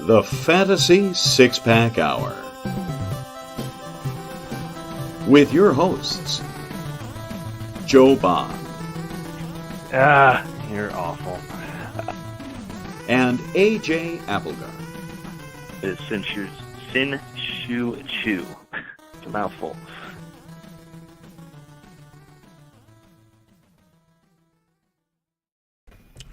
The Fantasy Six-Pack Hour. With your hosts, Joe Bond. You're awful. And AJ Applegarth. It's Sin Shu Chu. It's a mouthful.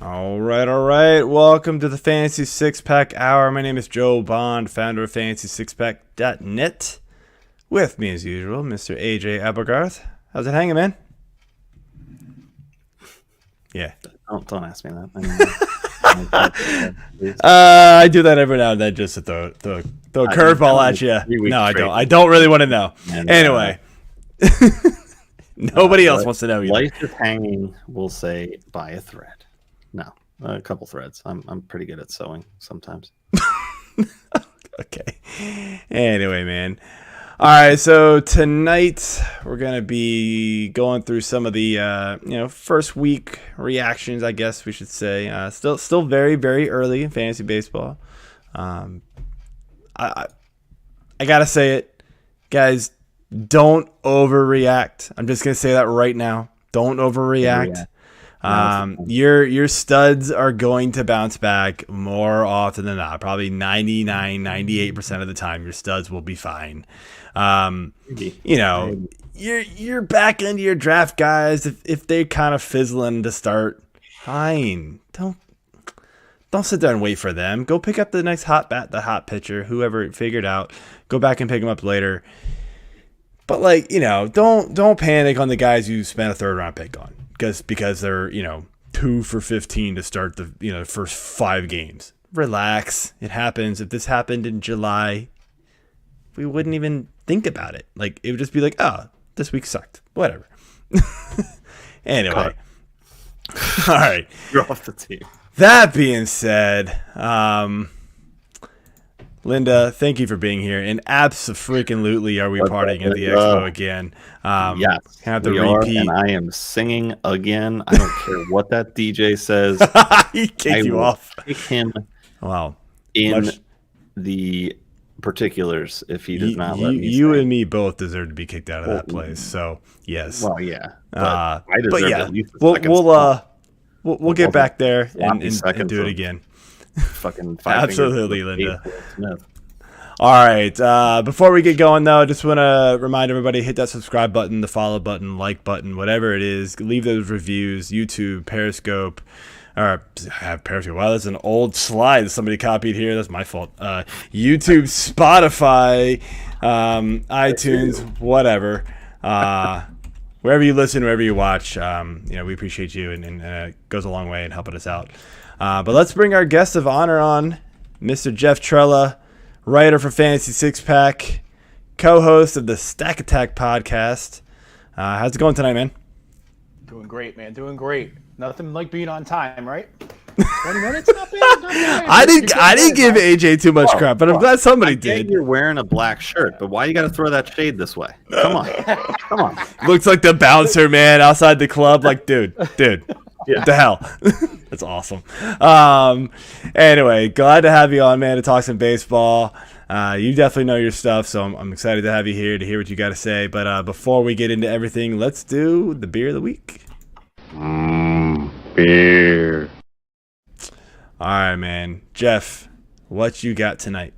All right. Welcome to the Fantasy Six-Pack Hour. My name is Joe Bond, founder of FantasySixPack.net. With me, as usual, Mr. AJ Applegarth. How's it hanging, man? Yeah. Don't ask me that. I do that every now and then just to throw a curveball at you. No, I don't. I don't really want to know. Anyway. Nobody else wants to know either. Life is hanging, we'll say, by a thread. No, a couple threads. I'm pretty good at sewing sometimes. Okay. Anyway, man. All right, so tonight we're going to be going through some of the first week reactions, I guess we should say. Still very, very early in fantasy baseball. I got to say it. Guys, don't overreact. I'm just going to say that right now. Don't overreact. Your studs are going to bounce back more often than not. Probably 98% of the time your studs will be fine. You're back into your draft guys. If they kind of fizzling to start, fine. Don't sit there and wait for them. Go pick up the next hot bat, the hot pitcher, whoever figured out. Go back and pick them up later. But don't panic on the guys you spent a third round pick on. Because they're 2 for 15 to start the first 5 games. Relax. It happens. If this happened in July, we wouldn't even think about it. Like, it would just be like, oh, this week sucked. Whatever. Anyway. All right. You're off the team. That being said, Linda, thank you for being here. And abso-freaking-lutely are we partying at the expo again. Yes, have to repeat. And I am singing again. I don't care what that DJ says. He kicked you off. Kick him. Wow. In the particulars, if he does not let me. You and me both deserve to be kicked out of that place. So yes. Well, yeah. But I deserve at least we'll get back there and do it again. Fucking absolutely, Linda. All right. Before we get going, though, I just want to remind everybody, hit that subscribe button, the follow button, like button, whatever it is. Leave those reviews. YouTube, Periscope, or Periscope. Wow, that's an old slide that somebody copied here. That's my fault. YouTube, Spotify, iTunes, whatever. Wherever you listen, wherever you watch, we appreciate you, and it goes a long way in helping us out. But let's bring our guest of honor on, Mr. Jeff Trela, writer for Fantasy Six-Pack, co-host of the Stack Attack podcast. How's it going tonight, man? Doing great, man. Doing great. Nothing like being on time, right? 20 minutes? Not bad. I didn't give AJ too much crap, but I'm glad somebody did. You're wearing a black shirt, but why you got to throw that shade this way? Come on. Looks like the bouncer, man, outside the club. Like, dude. Yeah. What the hell? That's awesome. Anyway, glad to have you on, man, to talk some baseball. You definitely know your stuff, so I'm excited to have you here to hear what you got to say. But before we get into everything, let's do the beer of the week. Beer. All right, man. Jeff, what you got tonight?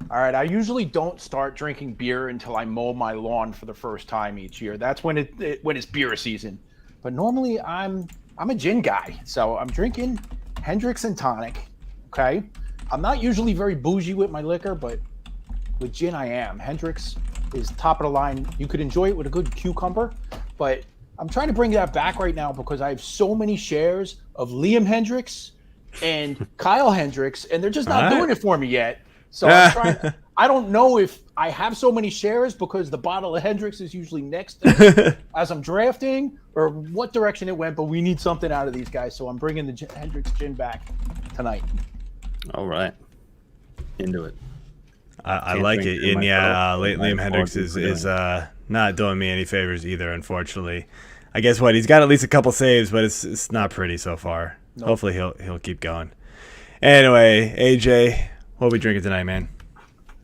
All right, I usually don't start drinking beer until I mow my lawn for the first time each year. That's when it's beer season. But normally I'm a gin guy, so I'm drinking Hendrick's and tonic, okay? I'm not usually very bougie with my liquor, but with gin I am. Hendrick's is top of the line. You could enjoy it with a good cucumber, but I'm trying to bring that back right now because I have so many shares of Liam Hendricks and Kyle Hendricks, and they're just not doing it for me yet. So I'm trying. I don't know if I have so many shares because the bottle of Hendricks is usually next as I'm drafting, or what direction it went, but we need something out of these guys. So I'm bringing the Hendricks gin back tonight. All right. Into it. I like it. And Liam Hendricks is not doing me any favors either, unfortunately. I guess he's got at least a couple saves, but it's not pretty so far. Nope. Hopefully he'll keep going. Anyway, AJ, What are we drinking tonight, man?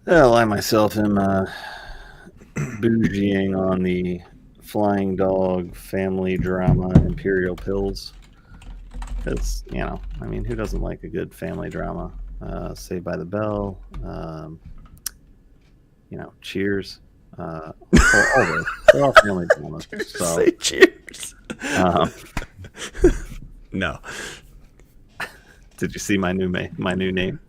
Well, I myself am bougieing on the Flying Dog family drama Imperial Pills. Because, who doesn't like a good family drama? Saved by the Bell, Cheers. All those. They're all family dramas. So, Say cheers. No. Did you see my new name?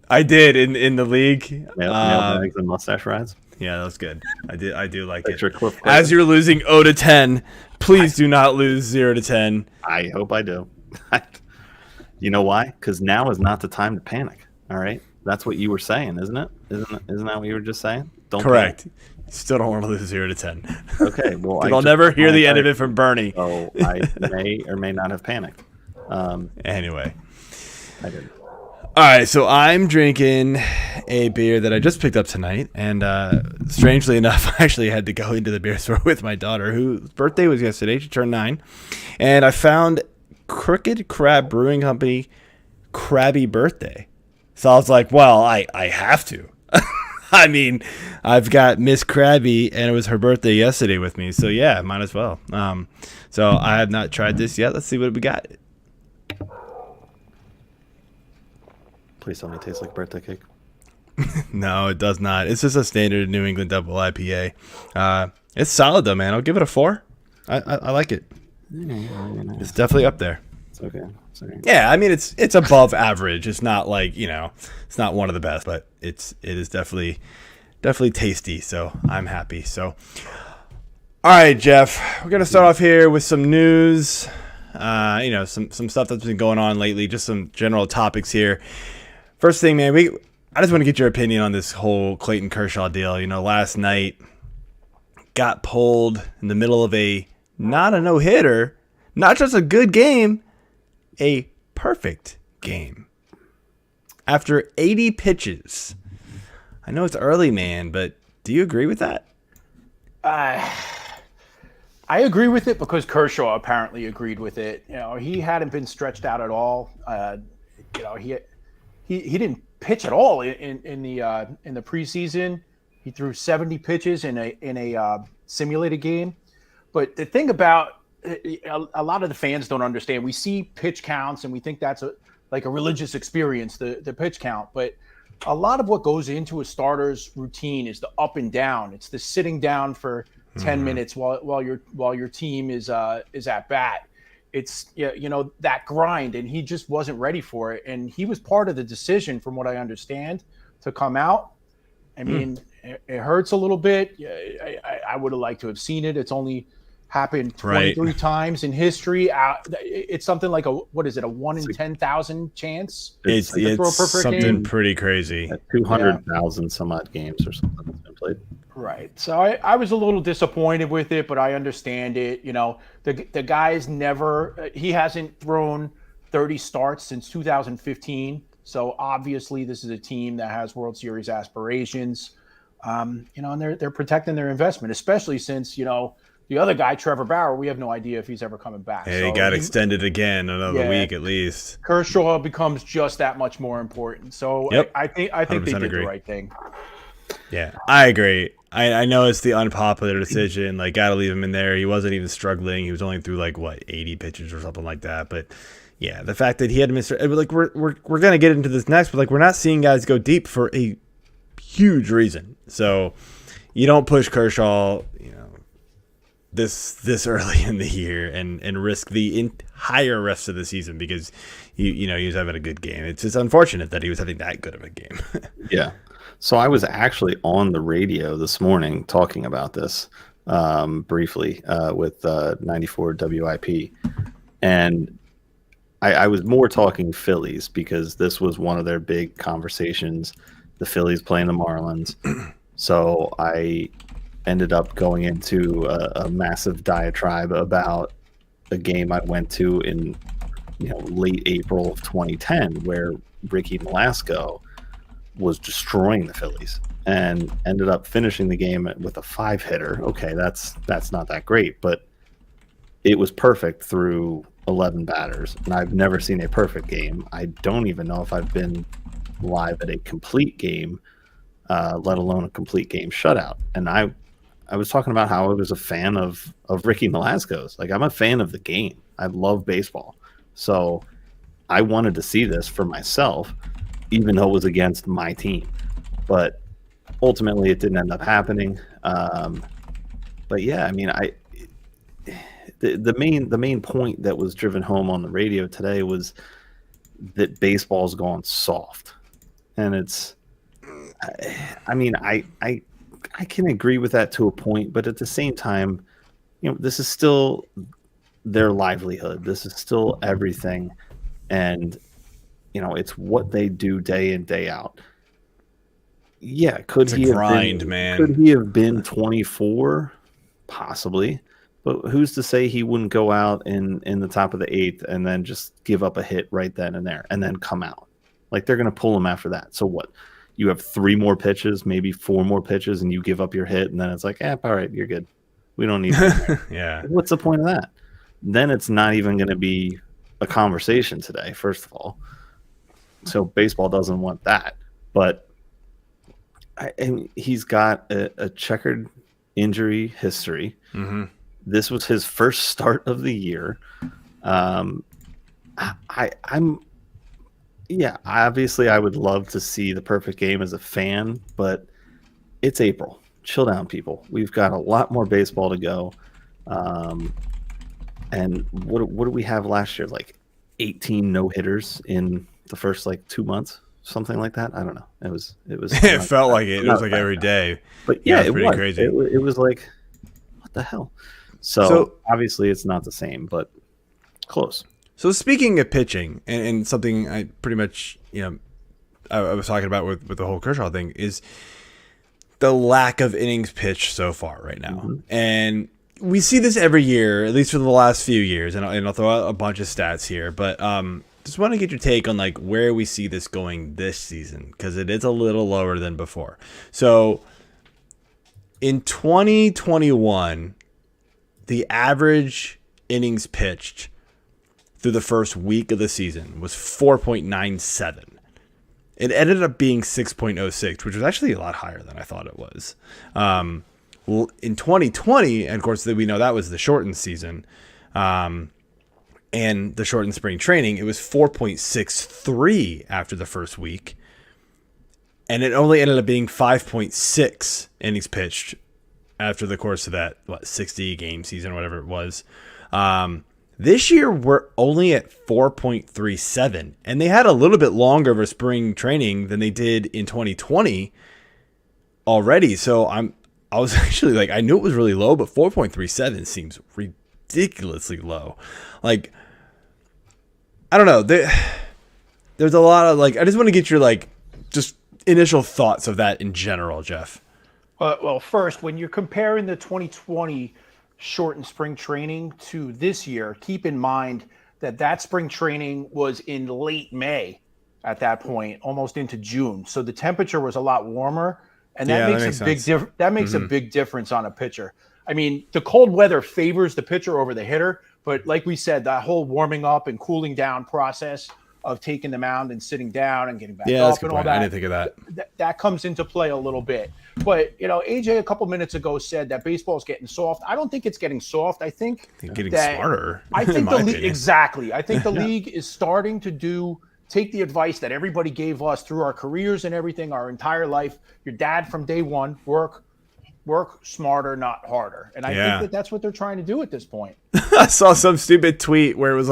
I did in the league. Mailbags and mustache rides. Yeah, that was good. I do like That's it. your clip. As you're losing 0 to 10, please do not lose 0 to 10. I hope I do. You know why? Because now is not the time to panic. All right, that's what you were saying, isn't it? Isn't that what you were just saying? Don't Correct. panic. Still don't want to lose 0 to 10. Okay, well, I'll never hear the end of it from Bernie. So I may or may not have panicked. Anyway. I didn't. All right, so I'm drinking a beer that I just picked up tonight, and strangely enough, I actually had to go into the beer store with my daughter, whose birthday was yesterday. She turned 9, and I found Crooked Crab Brewing Company Krabby Birthday. So I was like, well, I have to. I mean, I've got Miss Krabby, and it was her birthday yesterday with me, so yeah, might as well. So I have not tried this yet. Let's see what we got. Please tell me it tastes like birthday cake. No, it does not. It's just a standard New England double IPA. It's solid though, man. I'll give it a 4. I like it. It's definitely up there. It's okay. Sorry. Yeah, I mean it's above average. It's not like, it's not one of the best, but it is definitely tasty. So I'm happy. So, all right, Jeff, we're gonna start off here with some news. Some stuff that's been going on lately. Just some general topics here. First thing, man, I just want to get your opinion on this whole Clayton Kershaw deal. Last night got pulled in the middle of not a no-hitter, not just a good game, a perfect game. After 80 pitches. I know it's early, man, but do you agree with that? I agree with it because Kershaw apparently agreed with it. He hadn't been stretched out at all. He didn't pitch at all in the preseason. He threw 70 pitches in a simulated game. But the thing about a lot of the fans don't understand. We see pitch counts and we think that's like a religious experience, the pitch count. But a lot of what goes into a starter's routine is the up and down. It's the sitting down for 10 minutes while your team is at bat. It's that grind, and he just wasn't ready for it. And he was part of the decision, from what I understand, to come out. I mean, it hurts a little bit. I would have liked to have seen it. It's only happened 23 times in history. It's something like a 1 in 10,000 chance? It's something game? Pretty crazy. 200,000 some odd games or something that's been played. Right. So I was a little disappointed with it, but I understand it. The guy's he hasn't thrown 30 starts since 2015. So obviously this is a team that has World Series aspirations. And they're protecting their investment, especially since, the other guy, Trevor Bauer, we have no idea if he's ever coming back. Hey, he got extended again another week at least. Kershaw becomes just that much more important. So yep. I think they did the right thing. Yeah, I agree. I know it's the unpopular decision. Got to leave him in there. He wasn't even struggling. He was only through 80 pitches or something like that. But yeah, the fact that he had to miss, we're gonna get into this next, but we're not seeing guys go deep for a huge reason. So you don't push Kershaw, this early in the year and risk the entire rest of the season because he was having a good game. It's just unfortunate that he was having that good of a game. Yeah. So I was actually on the radio this morning talking about this briefly with 94 WIP. And I was more talking Phillies because this was one of their big conversations, the Phillies playing the Marlins. So I ended up going into a massive diatribe about a game I went to in late April of 2010 where Ricky Nolasco was destroying the Phillies and ended up finishing the game with a 5-hitter. Okay, that's not that great, but it was perfect through 11 batters, and I've never seen a perfect game. I don't even know if I've been live at a complete game, let alone a complete game shutout. And I was talking about how I was a fan of Ricky Nolasco's. Like, I'm a fan of the game. I love baseball. So I wanted to see this for myself, even though it was against my team. But ultimately, it didn't end up happening. But yeah, I mean, the main point that was driven home on the radio today was that baseball's gone soft, and I can agree with that to a point, but at the same time, this is still their livelihood. This is still everything, and it's what they do day in, day out. Yeah, could he have been 24? Possibly, but who's to say he wouldn't go out in the top of the 8th and then just give up a hit right then and there and then come out? Like, they're going to pull him after that. So what? You have 3 more pitches, maybe 4 more pitches, and you give up your hit, and then it's like, all right, you're good. We don't need you. Yeah. What's the point of that? Then it's not even going to be a conversation today, first of all. So baseball doesn't want that. But and he's got a checkered injury history. Mm-hmm. This was his first start of the year. Obviously I would love to see the perfect game as a fan, but it's April. Chill down, people. We've got a lot more baseball to go. And what did we have last year? Like 18 no-hitters in the first 2 months, something like that. I don't know. It was. It felt like it. It was like every day. But yeah, it was pretty crazy. It was like, what the hell? So obviously it's not the same, but close. So speaking of pitching, and something I pretty much, I was talking about with the whole Kershaw thing, is the lack of innings pitched so far right now. Mm-hmm. And we see this every year, at least for the last few years, and I'll throw out a bunch of stats here, but just want to get your take on where we see this going this season, because it is a little lower than before. So in 2021, the average innings pitched through the first week of the season was 4.97. It ended up being 6.06, which was actually a lot higher than I thought it was. In 2020, and of course we know that was the shortened season, and the shortened spring training, it was 4.63 after the first week, and it only ended up being 5.6 innings pitched after the course of that 60 game season or whatever it was. This year we're only at 4.37, and they had a little bit longer of a spring training than they did in 2020 already. So I was actually I knew it was really low, but 4.37 seems ridiculously low. I don't know. There's a lot of I just want to get your just initial thoughts of that in general, Jeff. Well, first, when you're comparing the 2020 shortened spring training to this year, keep in mind that spring training was in late May at that point, almost into June. So the temperature was a lot warmer, and that makes a big difference on a pitcher. I mean, the cold weather favors the pitcher over the hitter, but like we said, that whole warming up and cooling down process of taking the mound and sitting down and getting back up and all that. I didn't think of that. That comes into play a little bit. But, AJ a couple minutes ago said that baseball is getting soft. I don't think it's getting soft. I think getting smarter. I think the league, exactly. I think the league is starting to take the advice that everybody gave us through our careers and everything, our entire life. Your dad from day one, work smarter, not harder. And I think that's what they're trying to do at this point. I saw some stupid tweet where it was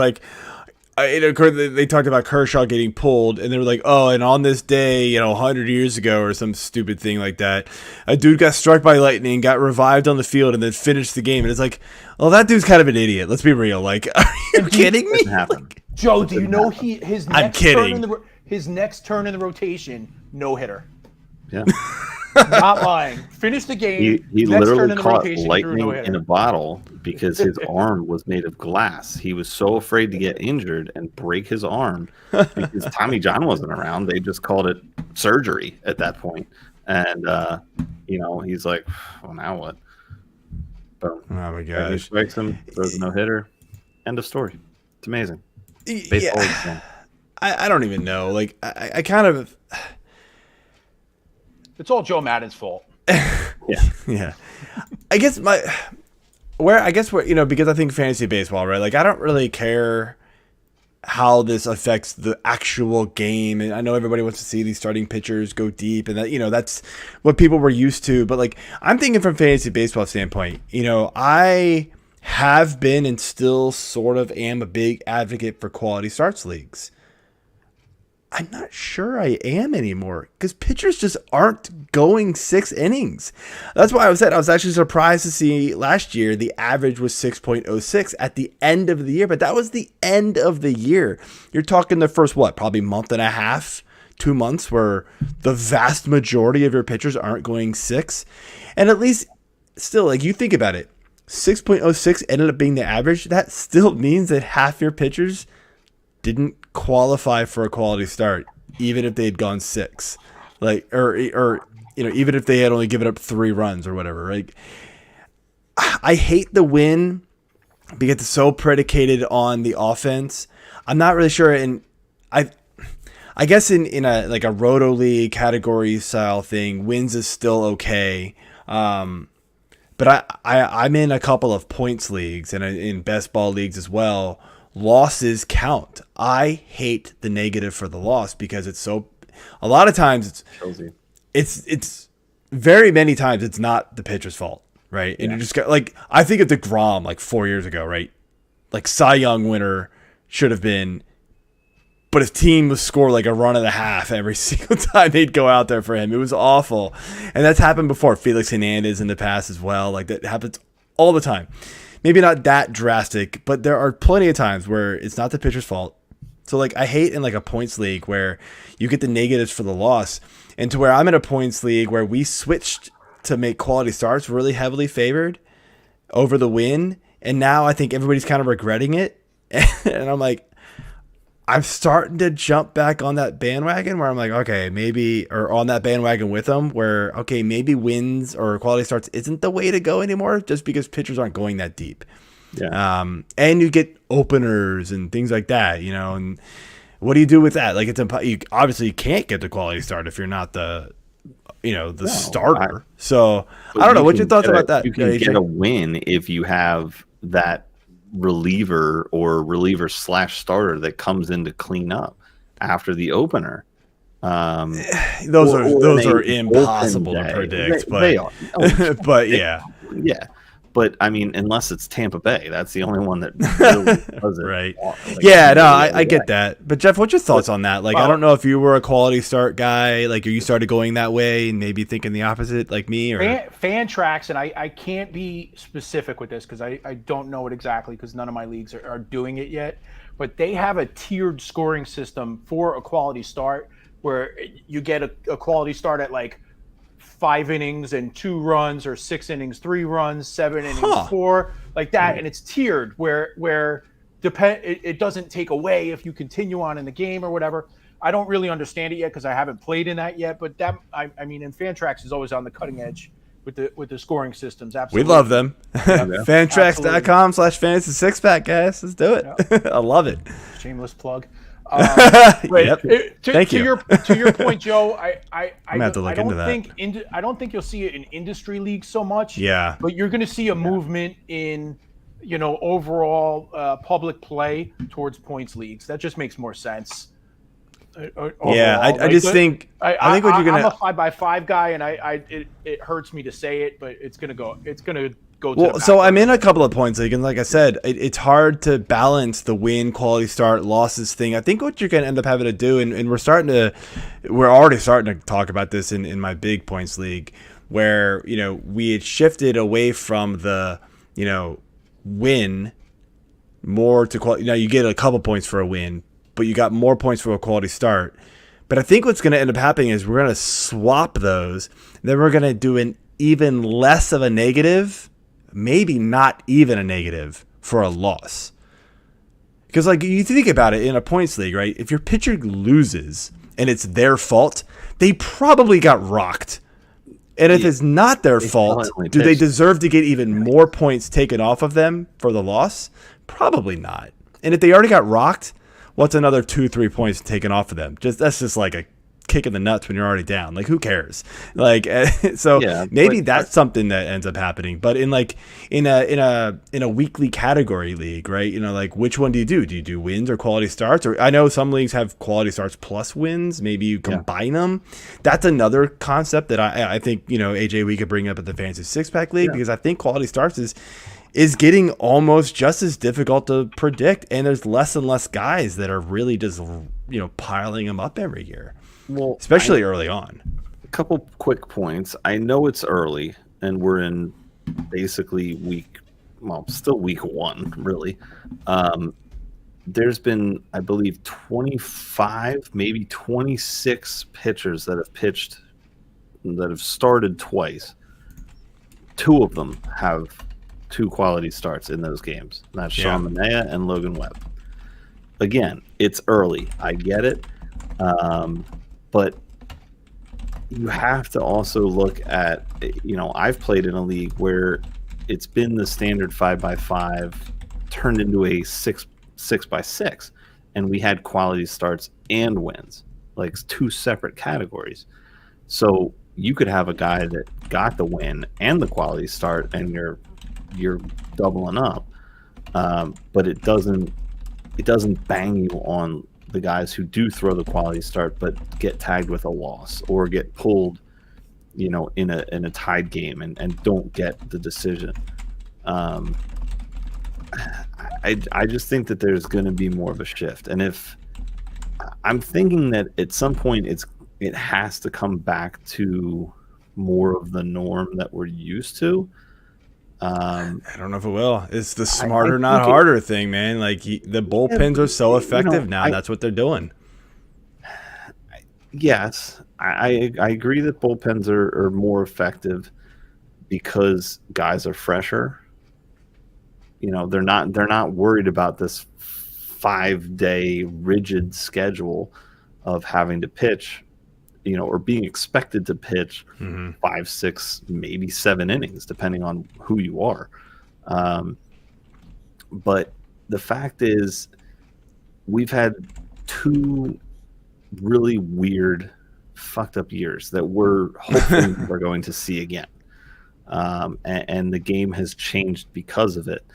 they talked about Kershaw getting pulled, and they were like, oh, and on this day, 100 years ago or some stupid thing like that, a dude got struck by lightning, got revived on the field, and then finished the game. And it's like, well, that dude's kind of an idiot. Let's be real. Are you kidding me? Joe, do you know his next turn in the rotation, no hitter? Yeah. Not lying. Finished the game. He literally caught lightning in a bottle because his arm was made of glass. He was so afraid to get injured and break his arm because Tommy John wasn't around. They just called it surgery at that point. And, he's like, well, now what? Boom. Oh, my gosh. He strikes him, throws a no-hitter. End of story. It's amazing. Baseball is fun. I don't even know. Like I kind of. It's all Joe Madden's fault. Yeah. I guess where because I think fantasy baseball, right? Like I don't really care how this affects the actual game, and I know everybody wants to see these starting pitchers go deep, and that that's what people were used to. But like I'm thinking from fantasy baseball standpoint, I have been and still sort of am a big advocate for quality starts leagues. I'm not sure I am anymore because pitchers just aren't going 6 innings. That's why I was actually surprised to see last year the average was 6.06 at the end of the year, but that was the end of the year. You're talking the first, probably month and a half, 2 months where the vast majority of your pitchers aren't going 6. And at least still, like you think about it, 6.06 ended up being the average. That still means that half your pitchers didn't qualify for a quality start, even if they had gone 6, like, or even if they had only given up 3 runs or whatever. Like, I hate the win because it's so predicated on the offense. I'm not really sure, and I guess in a like a roto league category style thing, wins is still okay. But I'm in a couple of points leagues and in best ball leagues as well. Losses count. I hate the negative for the loss because it's so. A lot of times it's very many times it's not the pitcher's fault, right? And you just got like I think of DeGrom like 4 years ago, right? Like Cy Young winner should have been, but his team would score like a run and a half every single time they'd go out there for him. It was awful, and that's happened before. Felix Hernandez in the past as well. Like that happens all the time. Maybe not that drastic, but there are plenty of times where it's not the pitcher's fault. So like I hate in like a points league where you get the negatives for the loss, and to where I'm in a points league where we switched to make quality starts really heavily favored over the win, and now I think everybody's kind of regretting it. And I'm like, I'm starting to jump back on that bandwagon where I'm like, okay, maybe, or on that bandwagon with them where, okay, maybe wins or quality starts isn't the way to go anymore just because pitchers aren't going that deep. Yeah. And you get openers and things like that, and what do you do with that? Like you obviously can't get the quality start if you're not the starter. So I don't know. What's your thoughts about that? You can get a win if you have that reliever or reliever/starter that comes in to clean up after the opener. Those are impossible to predict, but they are. But yeah. But I mean, unless it's Tampa Bay, that's the only one that really does it. Right. I get that. But Jeff, what's your thoughts on that? Like, I don't know if you were a quality start guy, like, or you started going that way and maybe thinking the opposite, like me, or Fantrax, and I can't be specific with this because I don't know it exactly because none of my leagues are doing it yet. But they have a tiered scoring system for a quality start where you get a quality start at like 5 innings and 2 runs, or 6 innings, 3 runs, 7 innings, 4, like that. And it's tiered where it doesn't take away if you continue on in the game or whatever. I don't really understand it yet because I haven't played in that yet, but that, I mean, and Fantrax is always on the cutting edge with the scoring systems. Absolutely. We love them. Fantrax.com/fantasy six-pack, guys. Let's do it. Yeah. I love it. Shameless plug. Yep. Thank you. To your point, Joe, I don't think you'll see it in industry leagues so much. Yeah. But you're going to see a movement in, overall public play towards points leagues. That just makes more sense. Overall, I just think what you're gonna. I'm a 5x5 guy, and it hurts me to say it, but it's gonna go. Well, so I'm in a couple of points league, and like I said, it's hard to balance the win, quality start, losses thing. I think what you're going to end up having to do, and we're already starting to talk about this in my big points league, where we had shifted away from the win more to quality. Now you get a couple points for a win, but you got more points for a quality start. But I think what's going to end up happening is we're going to swap those, and then we're going to do an even less of a negative. Maybe not even a negative for a loss. Because like you think about it in a points league, right? If your pitcher loses and it's their fault, they probably got rocked. And if it's not their fault, do they deserve to get even more points taken off of them for the loss? Probably not. And if they already got rocked, what's another 2-3 points taken off of them? That's just like a kick in the nuts when you're already down. Like, who cares? Like, so maybe that's something that ends up happening. But in a weekly category league, right? You know, like, which one do you do? Do you do wins or quality starts? Or I know some leagues have quality starts plus wins. Maybe you combine them. That's another concept that I think, you know, AJ, we could bring up at the Fantasy Six Pack League, because I think quality starts is getting almost just as difficult to predict, and there's less and less guys that are really just, you know, piling them up every year. Well, especially early on. A couple quick points. I know it's early, and we're in basically still week 1, really. There's been, I believe, 25, maybe 26 pitchers that have started twice. 2 of them have 2 quality starts in those games. That's Sean Manaea and Logan Webb. Again, it's early. I get it. But you have to also look at, you know, I've played in a league where it's been the standard 5x5 turned into a 6x6, and we had quality starts and wins, like 2 separate categories. So you could have a guy that got the win and the quality start, and you're doubling up, but it doesn't bang you on the guys who do throw the quality start but get tagged with a loss or get pulled, you know, in a tied game and don't get the decision. I just think that there's going to be more of a shift, and if I'm thinking that at some point it has to come back to more of the norm that we're used to. I don't know if it will. It's the smarter, not harder thing, man. Like, the bullpens are so effective now. That's what they're doing. Yes, I agree that bullpens are more effective because guys are fresher. You know, they're not worried about this 5-day rigid schedule of having to pitch, you know, or being expected to pitch 5, 6, maybe 7 innings, depending on who you are. But the fact is, we've had 2 really weird, fucked up years that we're hoping we're going to see again. And the game has changed because of it.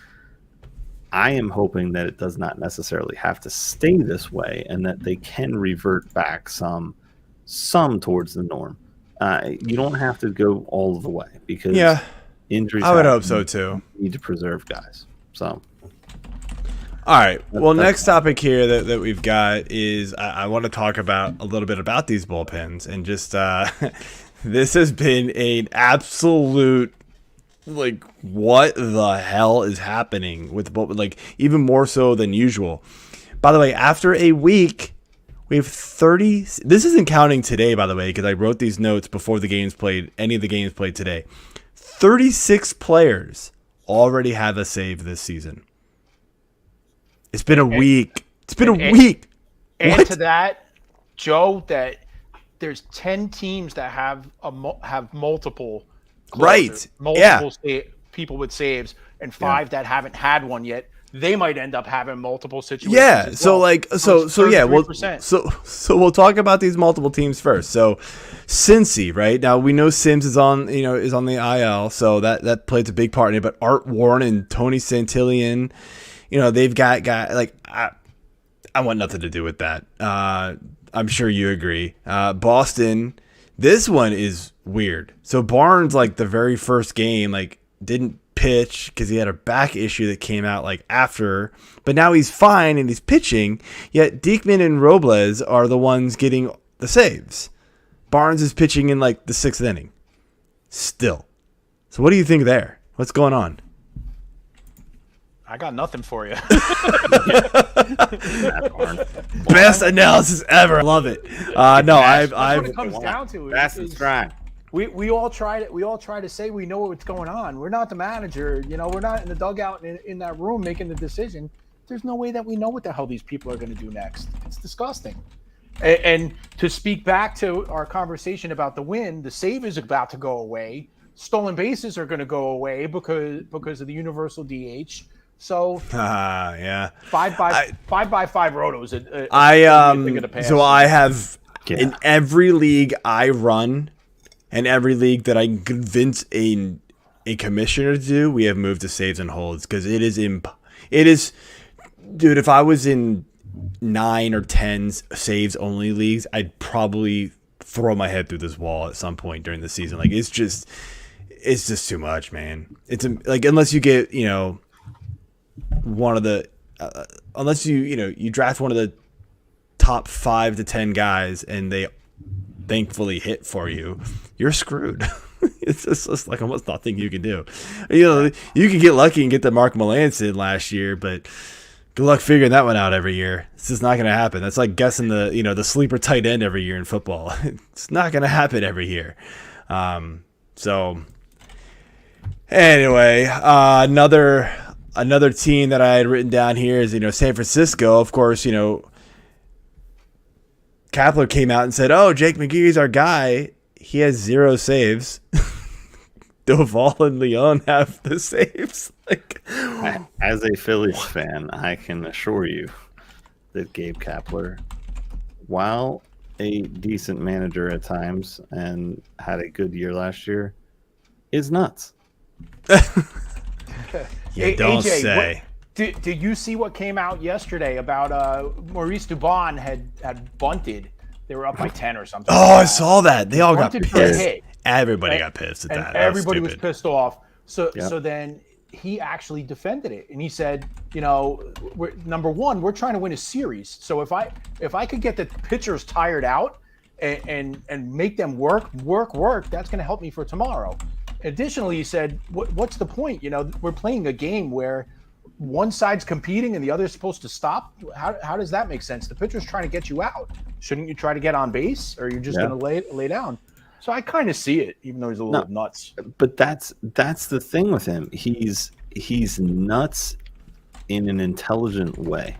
I am hoping that it does not necessarily have to stay this way, and that they can revert back some towards the norm. You don't have to go all the way, because injuries, I would hope so too. You need to preserve guys. So, all right. Well, next topic here that we've got is I want to talk about a little bit about these bullpens, and just this has been an absolute, like, what the hell is happening with the bullpen? Like, even more so than usual. By the way, after a week, we have 30. This isn't counting today, by the way, because I wrote these notes before the games played. Any of the games played today. 36 players already have a save this season. It's been a week. It's been a week. And to that, Joe, that there's 10 teams that have multiple closers, multiple people with saves, and 5 that haven't had one yet. They might end up having multiple situations. Yeah, so we'll talk about these multiple teams first. So Cincy, right? Now we know Sims is on the IL, so that plays a big part in it. But Art Warren and Tony Santillan, they've got like I want nothing to do with that. I'm sure you agree. Boston, this one is weird. So Barnes, like the very first game, like didn't pitch because he had a back issue that came out like after, but now he's fine and he's pitching. Yet Diekman and Robles are the ones getting the saves. Barnes is pitching in like the 6th inning still. So what do you think there? What's going on? I got nothing for you. Best analysis ever. Love it. That's what it comes down to. That's the grind. We all try to say we know what's going on. We're not the manager, we're not in the dugout in that room making the decision. There's no way that we know what the hell these people are going to do next. It's disgusting. And to speak back to our conversation about the win, the save is about to go away. Stolen bases are going to go away because of the universal DH. So yeah. 5x5 rotos. So I have in every league I run, and every league that I convince a commissioner to do, we have moved to saves and holds because it is dude. If I was in 9 or 10 saves only leagues, I'd probably throw my head through this wall at some point during the season. Like it's just too much, man. It's like unless you get one of the unless you draft one of the top 5 to 10 guys and they thankfully hit for you, you're screwed. It's just like almost nothing you can do. You can get lucky and get the Mark Melanson last year, but good luck figuring that one out every year. It's just not going to happen. That's like guessing the sleeper tight end every year in football. It's not going to happen every year. So anyway, another team that I had written down here is San Francisco. Of course, Kapler came out and said, "Oh, Jake McGee's our guy. He has 0 saves." Doval and Leon have the saves. As a Phillies fan, I can assure you that Gabe Kapler, while a decent manager at times and had a good year last year, is nuts. You don't AJ, say. Did you see what came out yesterday about Maurice Dubon had bunted? They were up by 10 or something. Oh, I saw that. They all got Bunted for a pissed. hit. Everybody got pissed at And that. everybody was stupid. pissed off. So Yep. so then he actually defended it, and he said, number one, we're trying to win a series. So if I could get the pitchers tired out and make them work, that's going to help me for tomorrow. Additionally, he said, what's the point? We're playing a game where one side's competing and the other's supposed to stop. How does that make sense? The pitcher's trying to get you out. Shouldn't you try to get on base, or you're just going to lay down? So I kind of see it, even though he's a little nuts. But that's the thing with him. He's nuts in an intelligent way,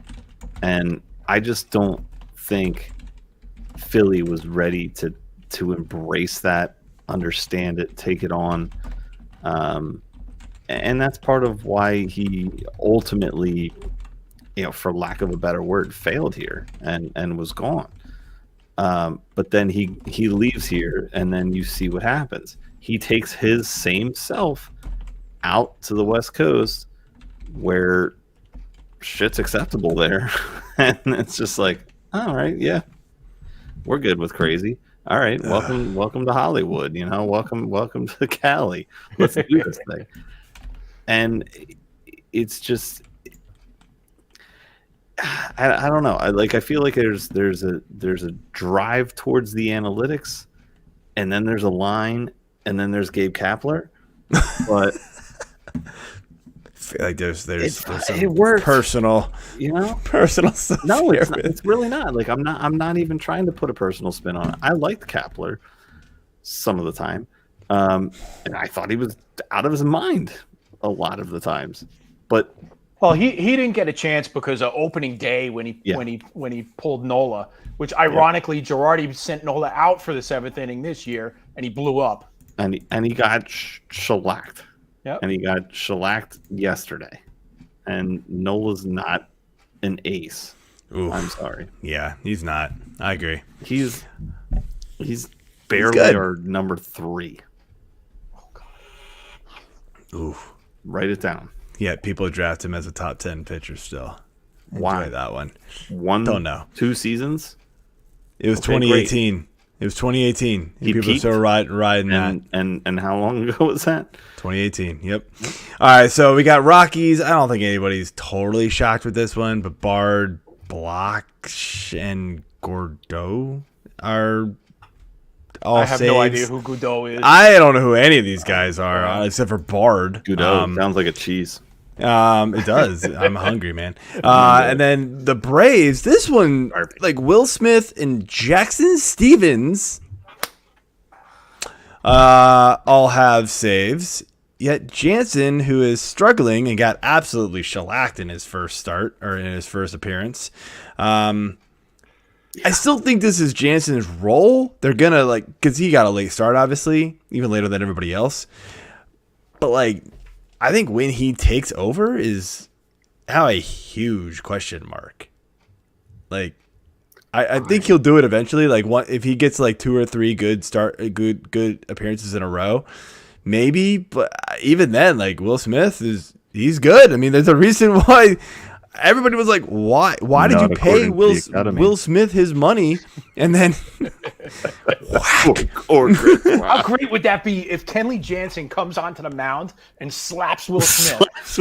and I just don't think Philly was ready to embrace that, understand it, take it on, and that's part of why he ultimately, for lack of a better word, failed here and was gone. But then he leaves here, and then you see what happens. He takes his same self out to the West Coast, where shit's acceptable there, and it's just like, all right, yeah, we're good with crazy. All right, welcome to Hollywood. Welcome to Cali. Let's do this thing. And it's just, I don't know. I feel like there's a drive towards the analytics, and then there's a line, and then there's Gabe Kapler. But I feel like there's some it works. personal stuff. No, here, it's really not. Like I'm not even trying to put a personal spin on it. I liked Kapler some of the time, and I thought he was out of his mind a lot of the times. But Well, he didn't get a chance because of opening day when he pulled Nola, which ironically Girardi sent Nola out for the 7th inning this year, and he blew up. And he got shellacked. Yep. And he got shellacked yesterday. And Nola's not an ace. Oof. I'm sorry. Yeah, he's not. I agree. He's barely good. our number 3. Oh God. Oof. Write it down. Yeah, people draft him as a top 10 pitcher still. Why? Enjoy that one. Don't know. 2 seasons? It was Okay, 2018. Great. It was 2018. He people peaked? still riding that. And how long ago was that? 2018. Yep. All right, so we got Rockies. I don't think anybody's totally shocked with this one, but Bard, Block, and Gordeau are all I have saves. no idea who Godot is. I don't know who any of these guys are, except for Bard. Godot sounds like a cheese. It does. I'm hungry, man. And then the Braves, this one, like Will Smith and Jackson Stevens, all have saves. Yet Jansen, who is struggling and got absolutely shellacked in his first start or in his first appearance, I still think this is Jansen's role. They're gonna because he got a late start, obviously, even later than everybody else. But I think when he takes over is now a huge question mark. Like, I think he'll do it eventually. Like, if he gets like 2 or 3 good appearances in a row, maybe. But even then, like Will Smith he's good. I mean, there's a reason why everybody was like, why did you pay Will Smith his money and then whack? How great would that be if Kenley Jansen comes onto the mound and slaps Will Smith? This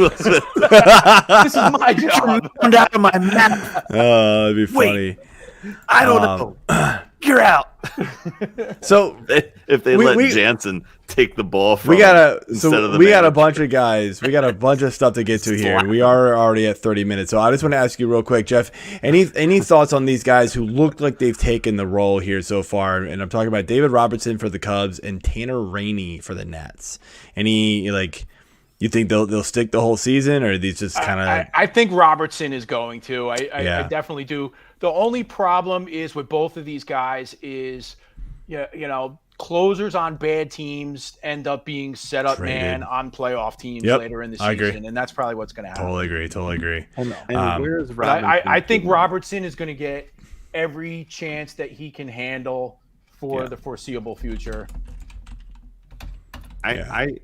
is my job. Out of my mouth. Oh, that'd be funny. I don't know. You're out. So if they let Jansen take the ball from we got a bunch of guys. We got a bunch of stuff to get to here. We are already at 30 minutes. So I just want to ask you real quick, Jeff, any thoughts on these guys who look like they've taken the role here so far? And I'm talking about David Robertson for the Cubs and Tanner Rainey for the Nats. Any, like, you think they'll stick the whole season, or are these just kind of? I think Robertson is going to. I definitely do. The only problem is with both of these guys is, you know, closers on bad teams end up being set up man on playoff teams later in the season, and that's probably what's going to happen. Totally agree. And where is Robertson? I think Robertson is going to get every chance that he can handle for the foreseeable future. I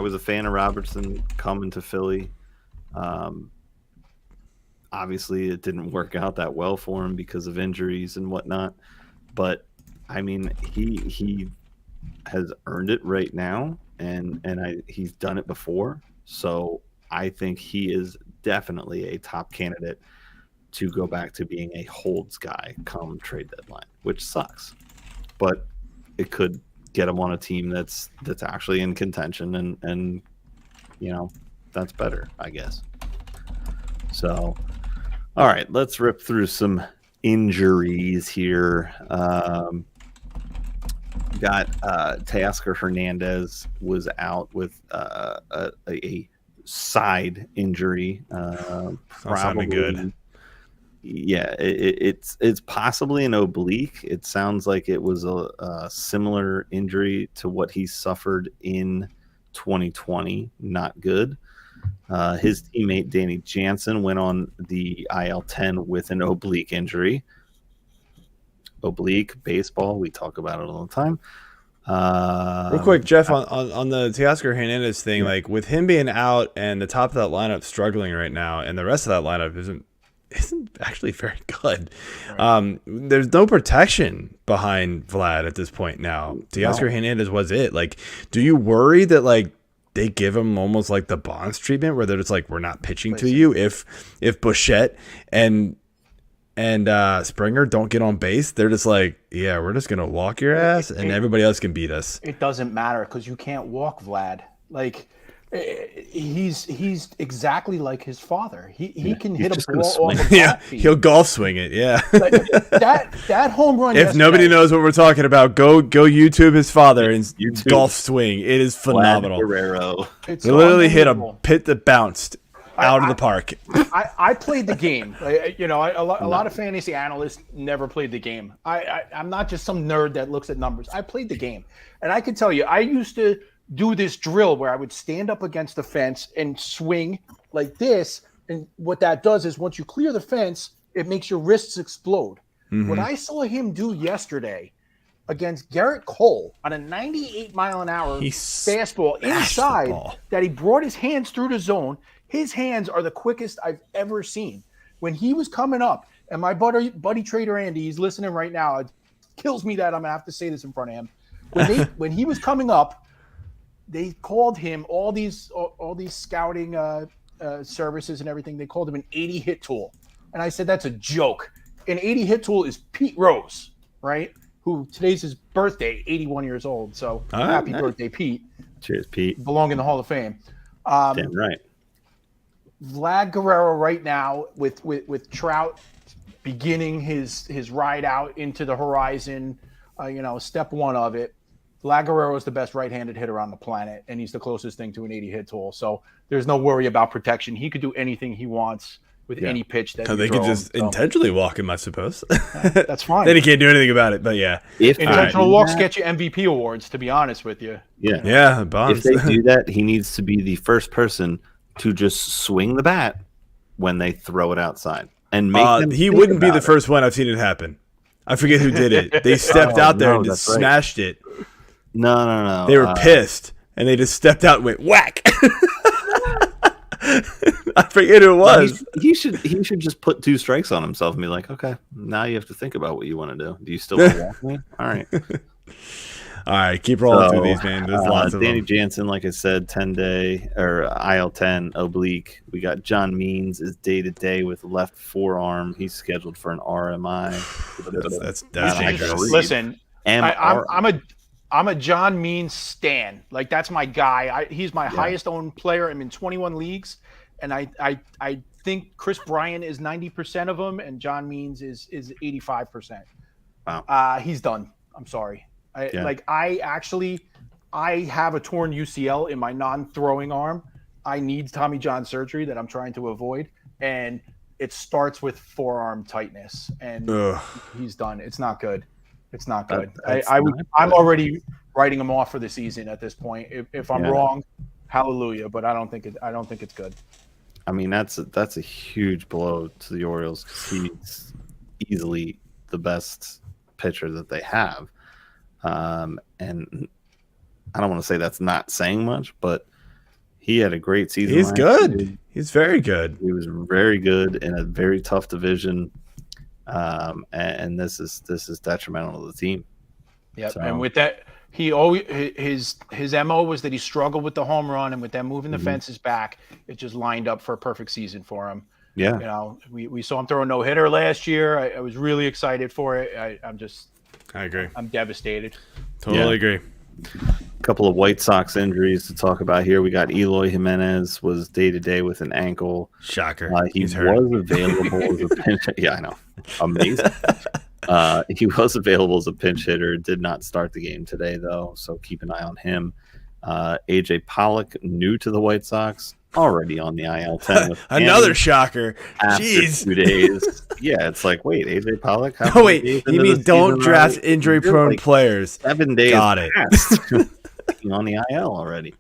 was a fan of Robertson coming to Philly. Obviously, it didn't work out that well for him because of injuries and whatnot. But I mean, he has earned it right now, and he's done it before. So I think he is definitely a top candidate to go back to being a holds guy come trade deadline, which sucks, but it could get him on a team that's actually in contention, and you know, that's better, I guess. So, all right, let's rip through some injuries here. Got Teoscar Hernandez was out with a side injury. Probably good. Yeah, it's possibly an oblique. It sounds like it was a similar injury to what he suffered in 2020. Not good. His teammate Danny Jansen went on the IL-10 with an oblique injury. Oblique, baseball, we talk about it all the time. Real quick, Jeff, on the Teoscar Hernandez thing, like with him being out and the top of that lineup struggling right now, and the rest of that lineup isn't actually very good. Right. There's no protection behind Vlad at this point now. Teoscar Hernandez was it. Like, do you worry that like they give him almost like the Bonds treatment where they're just like, we're not pitching to you if Bichette and Springer don't get on base? They're just like, yeah, we're just gonna walk your ass and everybody else can beat us. It doesn't matter because you can't walk Vlad. Like, he's exactly like his father. He can hit a ball off a bat feed. He'll golf swing it. Yeah, like, that home run. If nobody knows what we're talking about, go YouTube his father and golf swing. It is phenomenal. Guerrero. They literally hit a pit that bounced out of the park. I played the game. You know, a lot of fantasy analysts never played the game. I'm not just some nerd that looks at numbers. I played the game, and I can tell you, I used to do this drill where I would stand up against the fence and swing like this. And what that does is once you clear the fence, it makes your wrists explode. Mm-hmm. What I saw him do yesterday against Garrett Cole on a 98-mile-an-hour fastball inside that he brought his hands through the zone. His hands are the quickest I've ever seen. When he was coming up, and my buddy Trader Andy, he's listening right now. It kills me that I'm going to have to say this in front of him. When he was coming up, they called him all these scouting services and everything. They called him an 80 hit tool, and I said that's a joke. An 80 hit tool is Pete Rose, right? Who today's his birthday, 81 years old. So happy birthday, Pete! Cheers, Pete. Belong in the Hall of Fame. Damn right. Vlad Guerrero right now with Trout beginning his ride out into the horizon. Step one of it. Vlad Guerrero is the best right-handed hitter on the planet, and he's the closest thing to an 80 hit tool. So there's no worry about protection. He could do anything he wants with any pitch that they could just intentionally walk him, I suppose. That's fine. Then he can't do anything about it. But yeah, if intentional walks get you MVP awards, to be honest with you. Yeah. Bonds. If they do that, he needs to be the first person to just swing the bat when they throw it outside and make them he think wouldn't be about the it. first one I've seen it happen. I forget who did it. They stepped out there and just that's right. smashed it. No. They were pissed, and they just stepped out and went whack. I forget who it was. He should just put 2 strikes on himself and be like, okay, now you have to think about what you want to do. Do you still want to walk me? All right. All right, keep rolling through these, man. There's lots of Danny them. Jansen, like I said, 10-day or IL-10 oblique. We got John Means is day-to-day with left forearm. He's scheduled for an RMI. That's dangerous. Listen, MR. I'm a John Means stan. Like, that's my guy. He's my highest owned player. I'm in 21 leagues, and I think Chris Bryant is 90% of them, and John Means is 85%. Wow. He's done. I'm sorry. I have a torn UCL in my non-throwing arm. I need Tommy John surgery that I'm trying to avoid, and it starts with forearm tightness, and he's done. It's not good. It's not good. I'm already writing him off for the season at this point. If I'm wrong, hallelujah. But I don't think it's good. I mean, that's a huge blow to the Orioles because he's easily the best pitcher that they have. And I don't want to say that's not saying much, but he had a great season. He's good. He's very good. He was very good in a very tough division. And this is detrimental to the team. Yeah, so. And with that, he always his MO was that he struggled with the home run, and with them moving the fences back, it just lined up for a perfect season for him. Yeah, you know, we saw him throw a no-hitter last year. I was really excited for it. I agree. I'm devastated. Totally agree. A couple of White Sox injuries to talk about here. We got Eloy Jimenez was day-to-day with an ankle. Shocker. He was available as a pinch. Yeah, I know. Amazing. He was available as a pinch hitter. Did not start the game today, though, so keep an eye on him. AJ Pollock, new to the White Sox, already on the IL-10. Another shocker. After Jeez. 2 days. Yeah, it's like, wait, AJ Pollock? Oh, wait. You mean don't draft injury-prone players? 7 days Got it. On the IL already.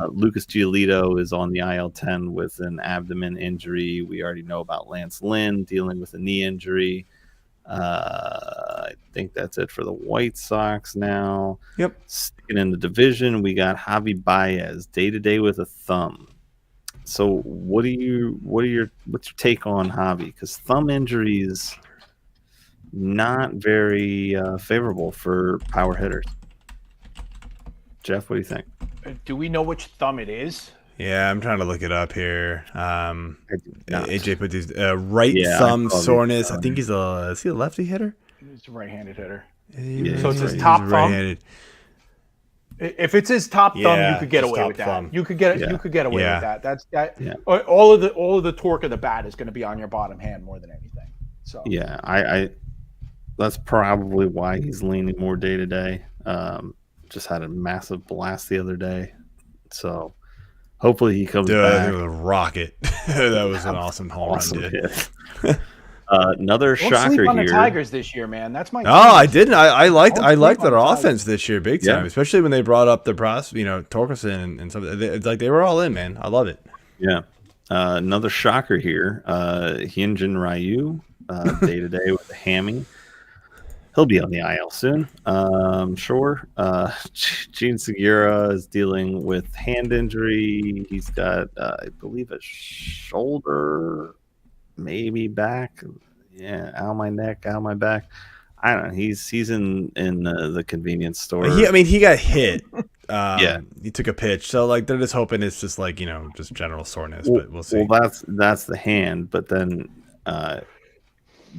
Lucas Giolito is on the IL-10 with an abdomen injury. We already know about Lance Lynn dealing with a knee injury. I think that's it for the White Sox now. Yep. Sticking in the division, we got Javi Baez day-to-day with a thumb. So what's your take on Javi? Because thumb injuries not very favorable for power hitters. Jeff, what do you think? Do we know which thumb it is? Yeah, I'm trying to look it up here. AJ put these right Yeah, thumb soreness. I think is he a lefty hitter? He's a right-handed hitter. Yeah, So it's his He's top thumb. right-handed. If it's his top thumb, Yeah, you could get his away top with that. thumb. You could get Yeah. you could get away Yeah. with that. That's that. Yeah. All of the torque of the bat is going to be on your bottom hand more than anything. So Yeah, I that's probably why he's leaning more day to day. Just had a massive blast the other day, so hopefully he comes Dude, back. it was a rocket. That was an awesome home Awesome run, dude. hit. Another don't shocker sleep on here. the Tigers this year, man. That's my. No, I didn't. I liked Don't sleep their on the offense this year big time, Yeah. especially when they brought up the Torkelson and stuff. It's like they were all in, man. I love it. Yeah. Another shocker here. Hyunjin Ryu, day to day with a hammy. He'll be on the IL soon. Sure. Gene Segura is dealing with hand injury. He's got, I believe, a shoulder, maybe back. Yeah, out my neck, out my back. I don't know. He's in the convenience store. He got hit. Yeah. He took a pitch, so like they're just hoping it's just like just general soreness, but we'll see. Well, that's the hand, but then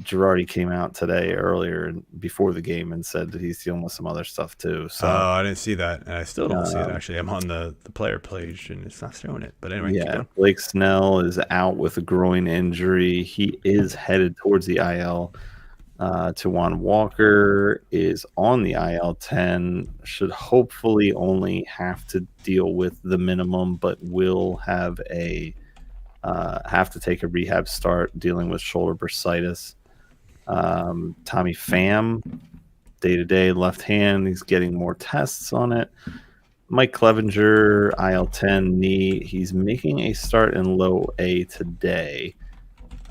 Girardi came out today earlier before the game and said that he's dealing with some other stuff too. So I didn't see that, and I still don't see it. Actually, I'm on the player page and it's not showing it. But anyway, keep yeah, going. Blake Snell is out with a groin injury. He is headed towards the IL. Tawan Walker is on the IL-10. Should hopefully only have to deal with the minimum, but will have to take a rehab start dealing with shoulder bursitis. Tommy Pham, day-to-day left hand. He's getting more tests on it. Mike Clevenger, IL-10 knee. He's making a start in low A today.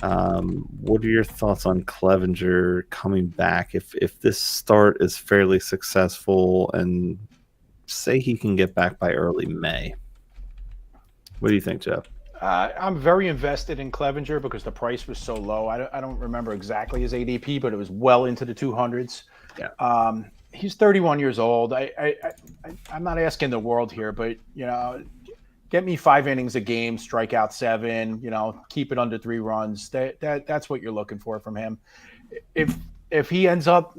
What are your thoughts on Clevenger coming back? If this start is fairly successful and say he can get back by early May, what do you think, Jeff? I'm very invested in Clevenger because the price was so low. I don't remember exactly his ADP, but it was well into the 200s. Yeah. He's 31 years old. I'm not asking the world here, but get me 5 innings a game, strike out 7. Keep it under 3 runs. That's what you're looking for from him. If he ends up,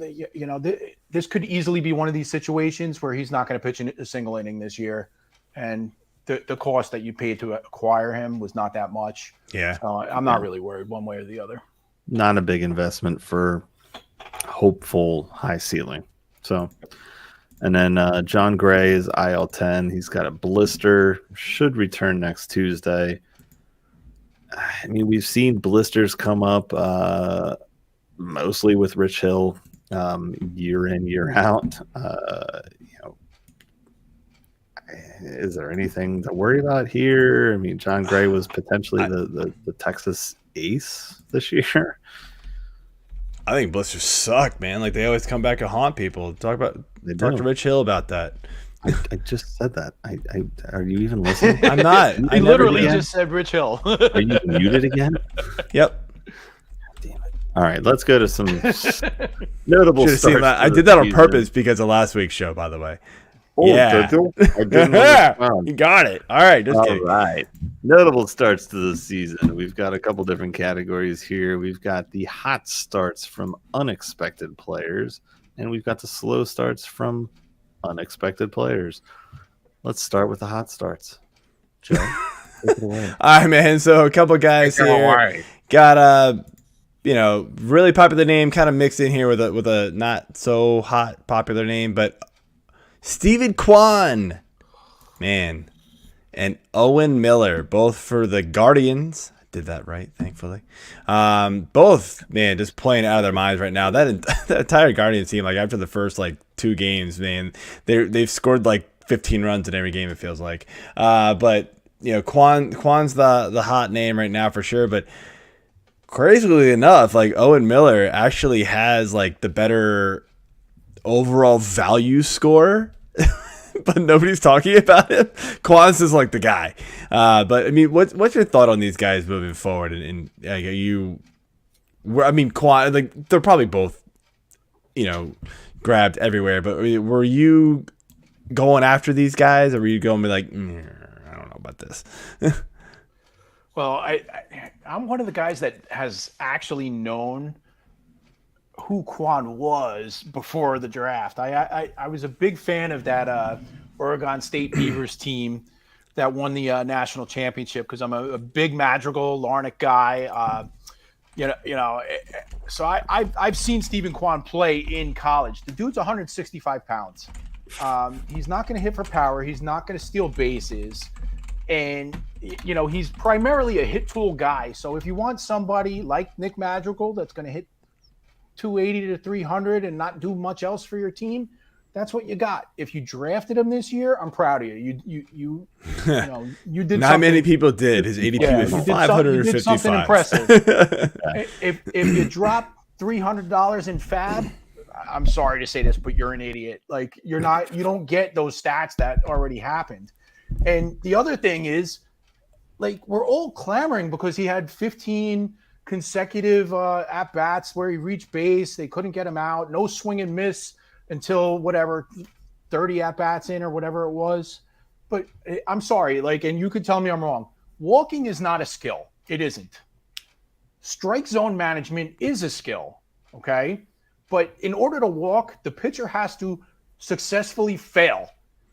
this could easily be one of these situations where he's not going to pitch a single inning this year, and the cost that you paid to acquire him was not that much. Yeah. I'm not really worried one way or the other. Not a big investment for hopeful high ceiling. So, and then John Gray is IL-10. He's got a blister, should return next Tuesday. I mean, we've seen blisters come up mostly with Rich Hill year in, year out. Is there anything to worry about here? I mean, John Gray was potentially the Texas ace this year. I think blisters suck, man. Like, they always come back and haunt people. Talk to Rich Hill about that. I just said that. Are you even listening? I'm not. I literally just said Rich Hill. Are you muted again? Yep. Damn it. All right, let's go to some notable starts. I did that on purpose because of last week's show, by the way. Oh, yeah. I didn't respond. You got it. All right. Just kidding. All right. Notable starts to the season. We've got a couple different categories here. We've got the hot starts from unexpected players, and we've got the slow starts from unexpected players. Let's start with the hot starts. Joe, take it away. All right, man. So a couple guys here got a really popular name, kind of mixed in here with a not so hot popular name, but Steven Kwan, man, and Owen Miller, both for the Guardians. I did that right, thankfully. Both, man, just playing out of their minds right now. That entire Guardians team, like after the first 2 games, man, they've scored 15 runs in every game. It feels like, but Kwan's the hot name right now for sure. But crazily enough, Owen Miller actually has the better overall value score. But nobody's talking about him. Kwan's is the guy. But I mean, what's your thought on these guys moving forward? And Kwan, they're probably both, grabbed everywhere. But were you going after these guys, or were you going to be I don't know about this? Well, I'm one of the guys that has actually known who Kwan was before the draft. I was a big fan of that Oregon State Beavers team that won the national championship because I'm a big Madrigal, Larnach guy. So I've seen Steven Kwan play in college. The dude's 165 pounds. He's not going to hit for power. He's not going to steal bases. And, he's primarily a hit tool guy. So if you want somebody like Nick Madrigal that's going to hit 280 to 300 and not do much else for your team, that's what you got. If you drafted him this year, I'm proud of you. You did. Not many people did. His ADP was 555. You did something impressive. if you drop $300 in Fab, I'm sorry to say this, but you're an idiot. You don't get those stats that already happened. And the other thing is, we're all clamoring because he had 15 consecutive at bats where he reached base. They couldn't get him out. No swing and miss until 30 at bats in or whatever it was. But I'm sorry, and you could tell me I'm wrong. Walking is not a skill. It isn't. Strike zone management is a skill. Okay. But in order to walk, the pitcher has to successfully fail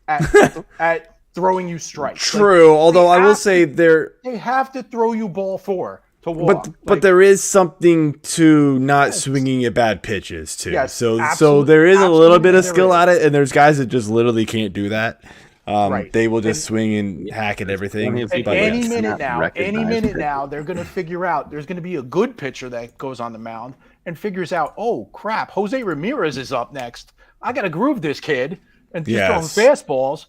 at throwing you strikes. True. Although I will say they have to throw you ball 4. But there is something to not swinging at bad pitches too. Yes, so there is a little bit of skill at it, and there's guys that just literally can't do that. They will just swing and hack at everything. Any minute now, they're going to figure out there's going to be a good pitcher that goes on the mound and figures out, oh crap, Jose Ramirez is up next. I got to groove this kid and just throw him fastballs.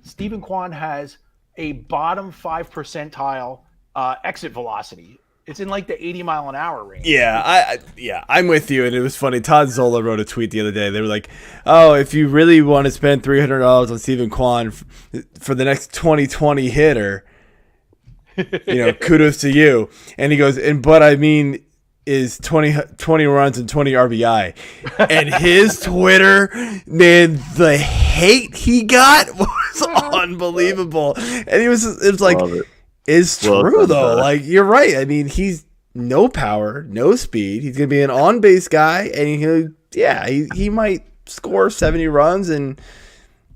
Stephen Kwan has a bottom 5 percentile exit velocity. It's in like the 80-mile-an-hour range. Yeah, I'm with you. And it was funny. Todd Zola wrote a tweet the other day. They were like, "Oh, if you really want to spend $300 on Stephen Kwan for the next 2020 hitter, kudos to you." And he goes, but I mean, is 20 runs and 20 RBI. And his Twitter, man, the hate he got was unbelievable. And it was like, it's true though. Like, you're right. I mean, he's no power, no speed. He's gonna be an on-base guy, and he might score 70 runs and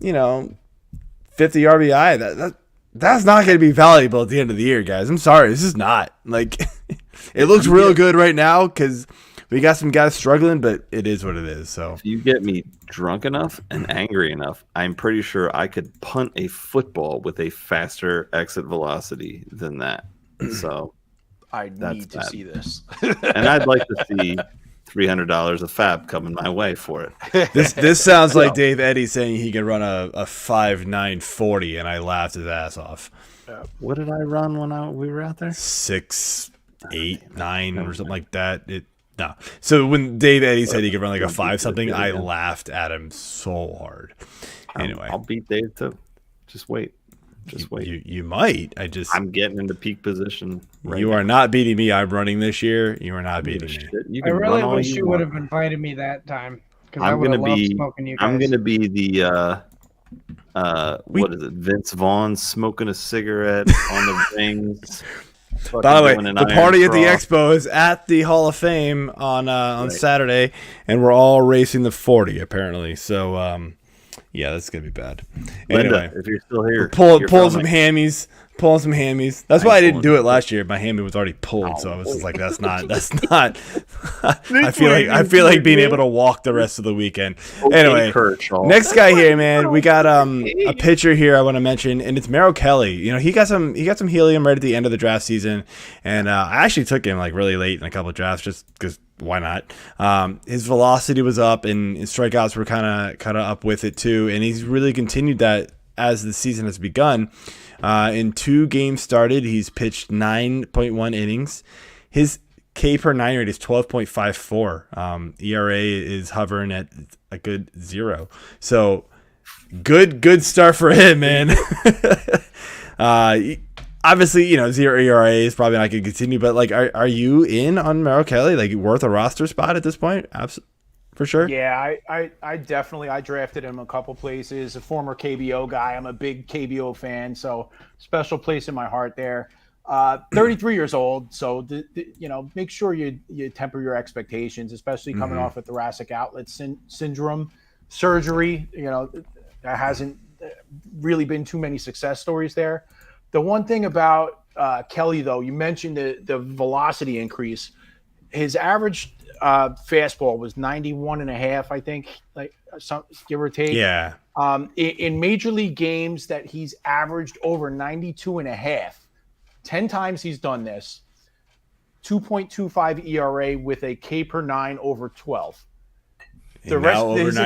50 RBI. That's not gonna be valuable at the end of the year, guys. I'm sorry, this is not like. It looks real good right now because we got some guys struggling, but it is what it is. So if you get me drunk enough and angry enough, I'm pretty sure I could punt a football with a faster exit velocity than that. So I need to see this. And I'd like to see $300 of fab coming my way for it. This sounds like Dave Eddy saying he can run a 5.9 40, and I laughed his ass off. What did I run when we were out there? 6, 8, 9 or something like that. No. So when Dave Eddy said he could run like a 5 something, I laughed at him so hard. Anyway, I'll beat Dave too. Just wait. You might. I'm getting into peak position. You are not beating me. I'm running this year. You are not beating me. I really wish you would have invited me that time because I would have loved smoking you guys. I'm gonna be the what is it? Vince Vaughn smoking a cigarette on the rings. By the way, the party at the Expo is at the Hall of Fame on Saturday, and we're all racing the 40 apparently. So yeah, that's gonna be bad. Linda, anyway, if you're still here, pulling some hammies. That's why I didn't do it last year. My hammy was already pulled, so I was just like, that's not. I feel like being able to walk the rest of the weekend. Anyway, Kershaw. Next guy here, man. We got a pitcher here I want to mention, and it's Merrill Kelly. He got some helium right at the end of the draft season, and I actually took him like really late in a couple of drafts just because. Why not? His velocity was up, and his strikeouts were kind of up with it too, and he's really continued that as the season has begun. In 2 games started, he's pitched 9.1 innings. His K per 9 rate is 12.54. ERA is hovering at a good 0. So good start for him, man. Obviously, 0 ERA is probably not going to continue, but like, are you in on Merrill Kelly? Like, worth a roster spot at this point? Absolutely. For sure. Yeah, I definitely drafted him a couple places. A former KBO guy. I'm a big KBO fan, so special place in my heart there. 33 years old, so make sure you temper your expectations, especially coming off a thoracic outlet syndrome surgery. There hasn't really been too many success stories there. The one thing about Kelly, though, you mentioned the velocity increase. His average fastball was 91.5, I think, like some give or take. Yeah. In major league games that he's averaged over 92.5, 10 times he's done this. 2.25 ERA with a K per 9 over 12. The rest of his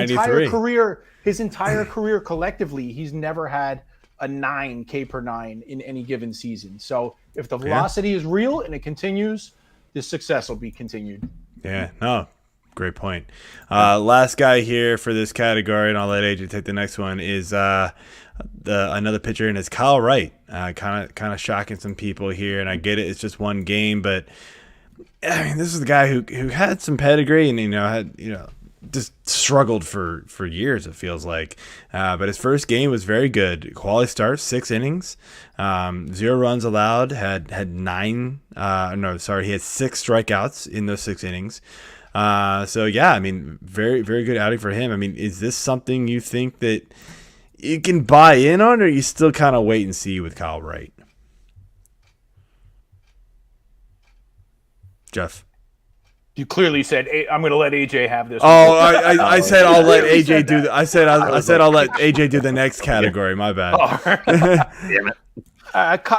entire career collectively, he's never had a 9 K per 9 in any given season. So if the velocity is real and it continues, the success will be continued. Yeah, no, great point. Last guy here for this category, and I'll let AJ take the next one, is another pitcher, and it's Kyle Wright. Kind of shocking some people here, and I get it. It's just one game, but I mean, this is the guy who had some pedigree and had just struggled for years, it feels like. But his first game was very good. Quality start, 6 innings, 0 runs allowed, had 6 strikeouts in those 6 innings. So yeah, I mean, very, very good outing for him. I mean, is this something you think that you can buy in on, or you still kind of wait and see with Kyle Wright? Jeff? You clearly said, I'm going to let AJ have this. Oh, I said I'll let AJ do. I said I'll let AJ do the next category. My bad. Damn it.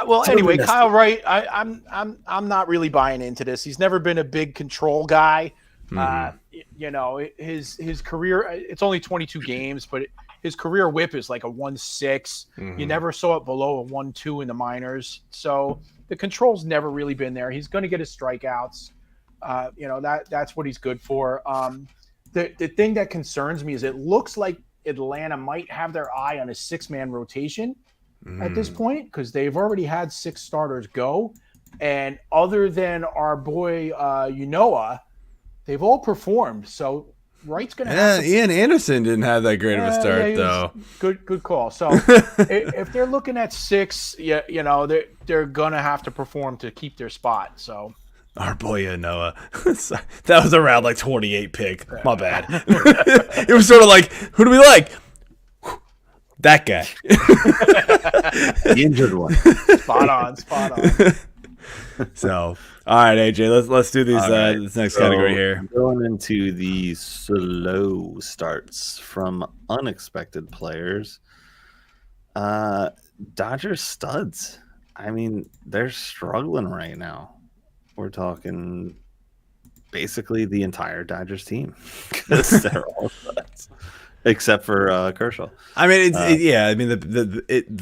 Well, anyway, Kyle Wright. I'm not really buying into this. He's never been a big control guy. His career. It's only 22 games, but his career whip is like a 1.6. You never saw it below a 1.2 in the minors. So the control's never really been there. He's going to get his strikeouts. That's what he's good for. The thing that concerns me is it looks like Atlanta might have their eye on a 6-man rotation at this point, because they've already had 6 starters go. And other than our boy Unoa, they've all performed. So Wright's going to have to... Ian Anderson didn't have that great of a start, though. Good call. So if they're looking at 6, they're going to have to perform to keep their spot. So our boy Noah, that was around like 28 pick. My bad. It was sort of like, who do we like? That guy. The injured one. Spot on. So, all right, AJ, let's do these this next category here. Going into the slow starts from unexpected players. Dodgers studs. I mean, they're struggling right now. We're talking basically the entire Dodgers team because they're all studs, except for Kershaw. I mean,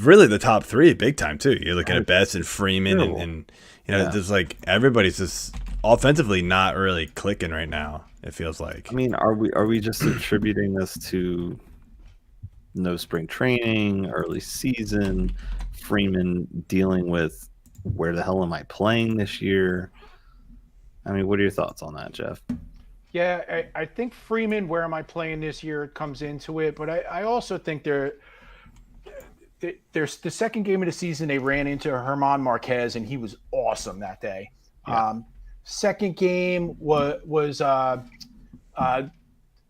really the top 3 big time too. You're looking at Betts and Freeman and there's like everybody's just offensively not really clicking right now. It feels like. I mean, are we just attributing this to no spring training, early season, Freeman dealing with where the hell am I playing this year? I mean, what are your thoughts on that, Jeff? Yeah, I think Freeman, where am I playing this year, comes into it. But I also think there's the second game of the season, they ran into Herman Marquez, and he was awesome that day. Yeah. Second game was the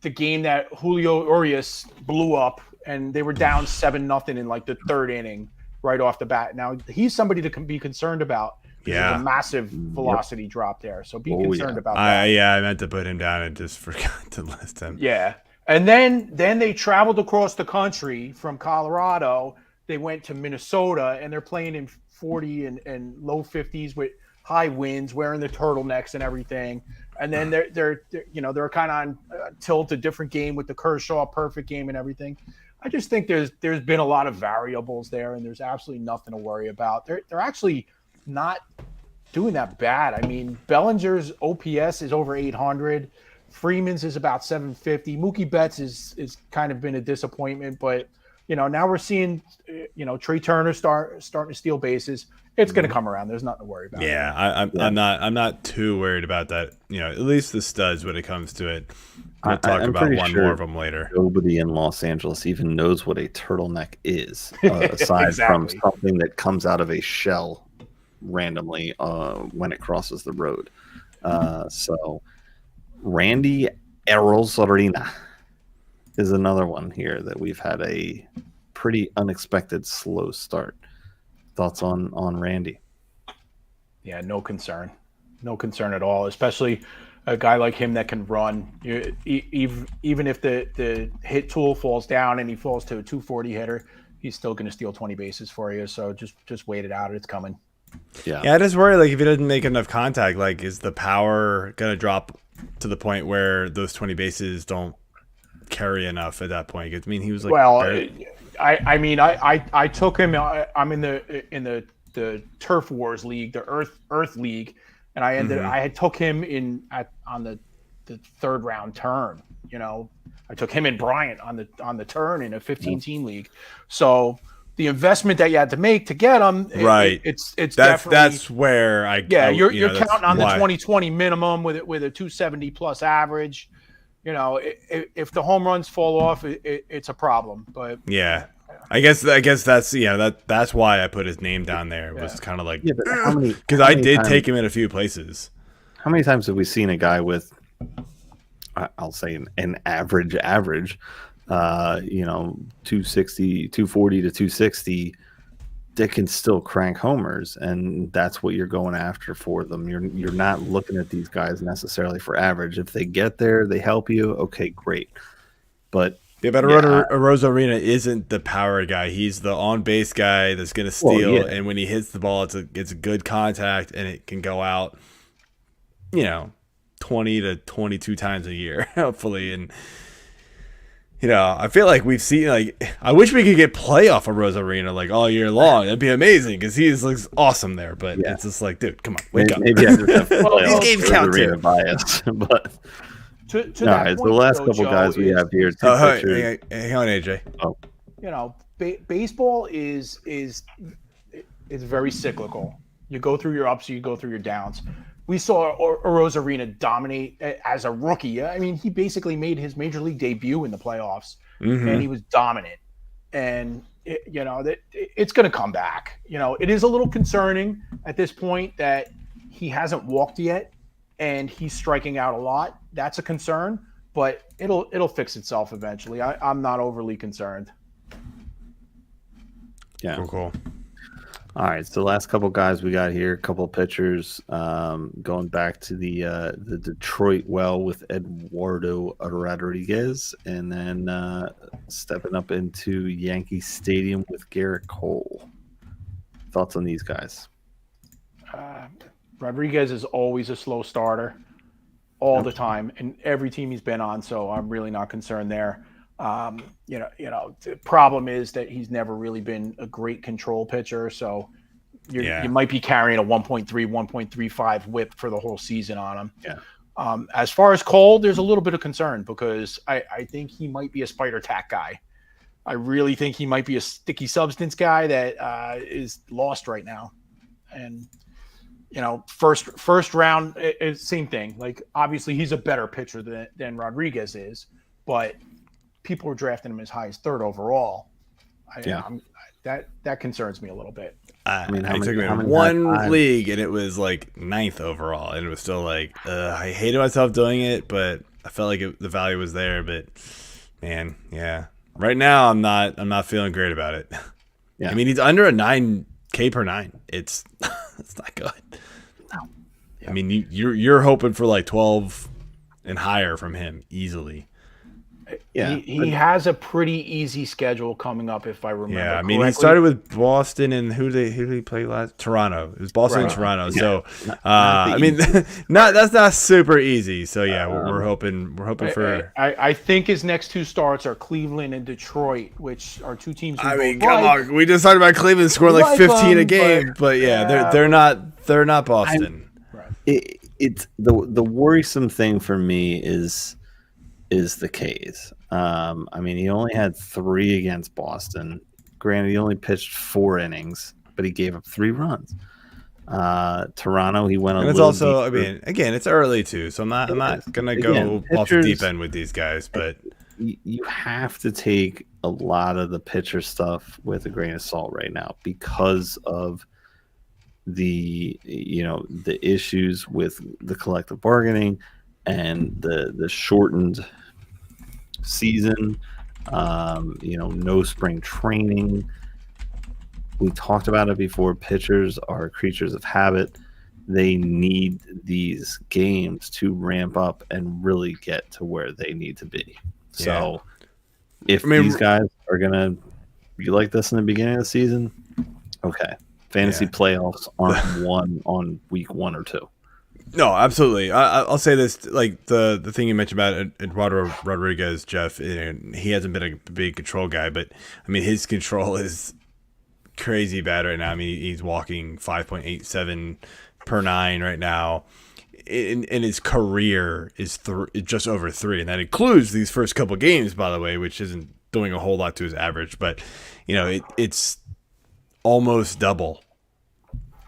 game that Julio Urias blew up, and they were down 7-0 in like the 3rd inning right off the bat. Now, he's somebody to be concerned about. Yeah, there's a massive velocity drop there, so be concerned about that. I meant to put him down and just forgot to list him. Yeah, and then they traveled across the country from Colorado. They went to Minnesota, and they're playing in 40 and low 50s with high winds, wearing the turtlenecks and everything. And then they're kind of on tilt, a different game with the Kershaw perfect game and everything. I just think there's been a lot of variables there, and there's absolutely nothing to worry about. They're actually not doing that bad. I mean, Bellinger's OPS is over 800. Freeman's is about 750. Mookie Betts is kind of been a disappointment, but now we're seeing Trey Turner starting to steal bases. It's going to come around. There's nothing to worry about. Yeah, I'm not too worried about that. At least the studs when it comes to it. We'll talk about one more of them later. Nobody in Los Angeles even knows what a turtleneck is, aside from something that comes out of a shell randomly when it crosses the road. So Randy Arozarena is another one here that we've had a pretty unexpected slow start. Thoughts on Randy? Yeah, no concern at all, especially a guy like him that can run. Even if the hit tool falls down and he falls to a 240 hitter, he's still going to steal 20 bases for you. So just wait it out. It's coming. Yeah, I just worry, like, if he doesn't make enough contact, like, is the power going to drop to the point where those 20 bases don't carry enough at that point? I mean, he was like, I took him. I'm in the Turf Wars League, the Earth League, and I took him on the 3rd round turn. I took him and Bryant on the turn in a 15-team league. So the investment that you had to make to get him, right? That's where you're counting on the 2020 minimum with a 270 plus average. If the home runs fall off, it's a problem. But yeah, I guess that's why I put his name down there. It was kind of like, because I did take him in a few places. How many times have we seen a guy with, I'll say an average, 260, 240 to 260, that can still crank homers, and that's what you're going after for them. You're not looking at these guys necessarily for average. If they get there, they help you. Okay, great. But Arozarena isn't the power guy. He's the on base guy that's going to steal, and when he hits the ball, it's a good contact, and it can go out, 20 to 22 times a year, hopefully. And I feel like we've seen, I wish we could get playoff of Rosarina like all year long. That'd be amazing because he looks awesome there. But it's just like, dude, come on, wake up. Maybe I just have These games count too. Bias, but to all that right. point, So the last though, couple Joe, guys we have here. Hang on, AJ. Oh, baseball is very cyclical. You go through your ups, you go through your downs. We saw Rosarina dominate as a rookie. I mean, he basically made his major league debut in the playoffs, and he was dominant. And it's going to come back. It is a little concerning at this point that he hasn't walked yet, and he's striking out a lot. That's a concern, but it'll fix itself eventually. I'm not overly concerned. yeah. Cool. All right, so the last couple guys we got here, a couple of pitchers, going back to the Detroit well with Eduardo Rodriguez, and then stepping up into Yankee Stadium with Garrett Cole. Thoughts on these guys? Rodriguez is always a slow starter all the time, and every team he's been on, so I'm really not concerned there. The problem is that he's never really been a great control pitcher, so you might be carrying a 1.3, 1.35 whip for the whole season on him. Yeah. As far as Cole, there's a little bit of concern because I think he might be a spider tack guy. I really think he might be a sticky substance guy that is lost right now. And first round, same thing. Like, obviously, he's a better pitcher than Rodriguez is, but people were drafting him as high as third overall. That concerns me a little bit. I took him in one league, and it was like 9th overall, and it was still like, I hated myself doing it, but I felt like the value was there. But man, yeah, right now I'm not feeling great about it. Yeah. I mean, he's under a 9K per 9. It's not good. No. Yeah. I mean, you're hoping for like 12 and higher from him easily. Yeah, he has a pretty easy schedule coming up, if I remember. Yeah, I mean, correctly. he started with Boston, and who did he play last? Toronto. It was Boston and Toronto. Yeah. So, I mean, that's not super easy. So yeah, we're hoping for. I think his next two starts are Cleveland and Detroit, which are two teams. I mean, come on, we just talked about Cleveland scoring like 15 a game, but yeah, they're not Boston. It's the worrisome thing for me is the K's. I mean, he only had 3 against Boston. Granted, he only pitched 4 innings, but he gave up 3 runs. Toronto, he went. And it's also, I mean, again, it's early too, so I'm not gonna go off the deep end with these guys, but you have to take a lot of the pitcher stuff with a grain of salt right now because of the issues with the collective bargaining and the shortened season, no spring training. We talked about it before. Pitchers are creatures of habit. They need these games to ramp up and really get to where they need to be. So if these guys are going to be like this in the beginning of the season, okay. Fantasy playoffs aren't won on week 1 or 2. No, absolutely. I'll say this, like the thing you mentioned about Eduardo Rodriguez, Jeff, he hasn't been a big control guy, but I mean, his control is crazy bad right now. I mean, he's walking 5.87 per 9 right now. And his career is just over 3, and that includes these first couple games, by the way, which isn't doing a whole lot to his average, but it's almost double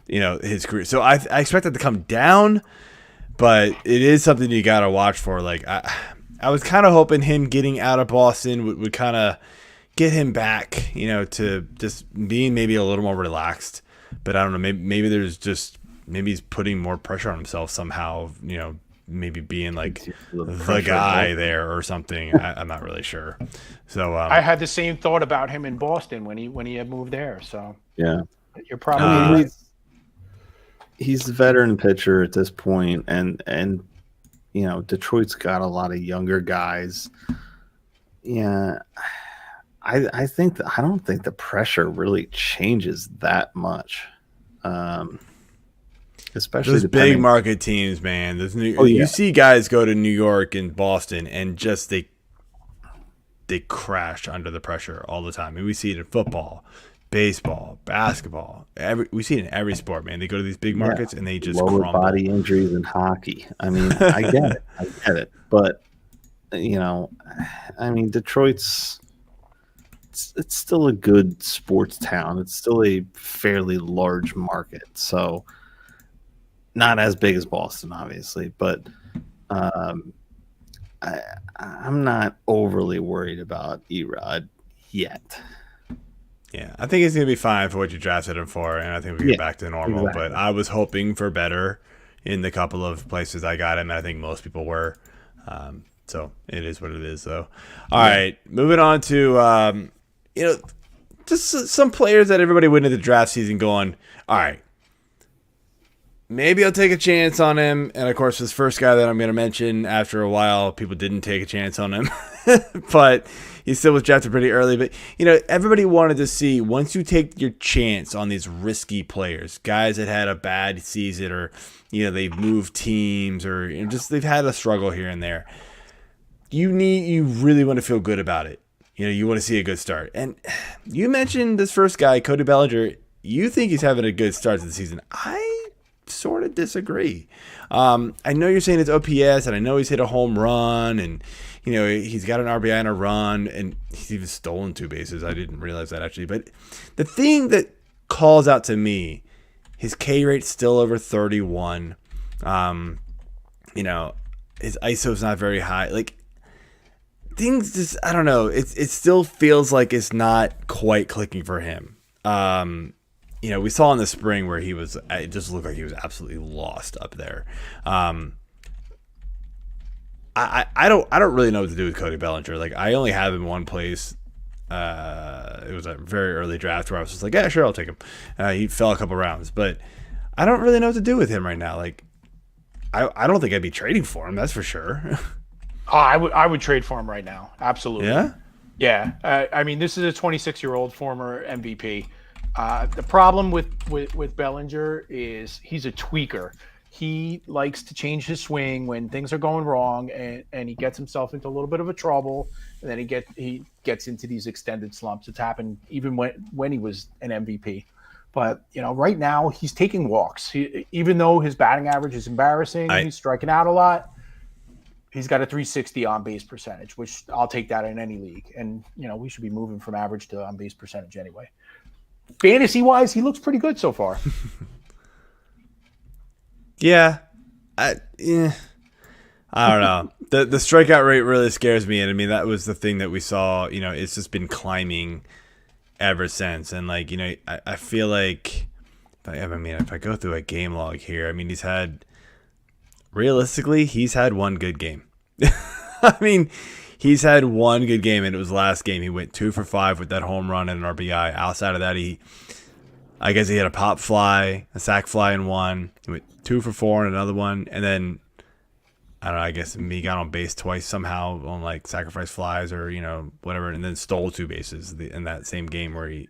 his career. So I expect that to come down, but it is something you got to watch for. Like I was kind of hoping him getting out of Boston would kind of get him back, to just being maybe a little more relaxed. But I don't know, maybe he's putting more pressure on himself somehow, maybe being like the guy there or something. I'm not really sure. So I had the same thought about him in Boston when he had moved there. So yeah, you're probably right. He's a veteran pitcher at this point, and Detroit's got a lot of younger guys. Yeah, I don't think the pressure really changes that much. Especially those big market teams, man. You see guys go to New York and Boston, and just they crash under the pressure all the time. I mean, we see it in football, baseball, basketball. We see it in every sport, man. They go to these big markets and they just lower crumble. Body injuries in hockey. I mean, I get it. But I mean, Detroit's it's still a good sports town. It's still a fairly large market, so not as big as Boston, obviously, but I'm not overly worried about Erod yet. Yeah, I think he's going to be fine for what you drafted him for, and I think we get back to normal. Exactly. But I was hoping for better in the couple of places I got him, and I think most people were. So it is what it is, though. All right, moving on to just some players that everybody went into the draft season going, all right, maybe I'll take a chance on him. And, of course, this first guy that I'm going to mention, after a while, people didn't take a chance on him. But he still was drafted pretty early. But, everybody wanted to see, once you take your chance on these risky players, guys that had a bad season or, they've moved teams or just they've had a struggle here and there, you really want to feel good about it. You want to see a good start. And you mentioned this first guy, Cody Bellinger. You think he's having a good start to the season. I sort of disagree. I know you're saying it's OPS, and I know he's hit a home run, and he's got an RBI and a run, and he's even stolen 2 bases. I didn't realize that, actually. But the thing that calls out to me, his K rate's still over 31. His ISO's not very high. Like, things just, I don't know. It still feels like it's not quite clicking for him. We saw in the spring where it just looked like he was absolutely lost up there. I don't really know what to do with Cody Bellinger. Like, I only have him in one place. It was a very early draft where I was just like, yeah, sure, I'll take him. He fell a couple rounds, but I don't really know what to do with him right now. Like, I don't think I'd be trading for him. That's for sure. I would trade for him right now. Absolutely. Yeah. Yeah. I mean, this is a 26-year-old former MVP. The problem with Bellinger is he's a tweaker. He likes to change his swing when things are going wrong, and he gets himself into a little bit of a trouble, and then he gets into these extended slumps. It's happened even when he was an MVP. But right now he's taking walks. Even though his batting average is embarrassing, he's striking out a lot. He's got a 360 on base percentage, which I'll take that in any league. And we should be moving from average to on base percentage anyway. Fantasy wise, he looks pretty good so far. Yeah. I don't know. The strikeout rate really scares me. And I mean, that was the thing that we saw, it's just been climbing ever since. And like, I feel like, if I go through a game log here, I mean, he's had one good game. I mean, he's had one good game, and it was last game. He went 2 for 5 with that home run and an RBI. Outside of that, I guess he had a pop fly, a sac fly in one. He went 2 for 4 in another one, and then I don't know. I guess he got on base twice somehow on like sacrifice flies or whatever, and then stole 2 bases in that same game where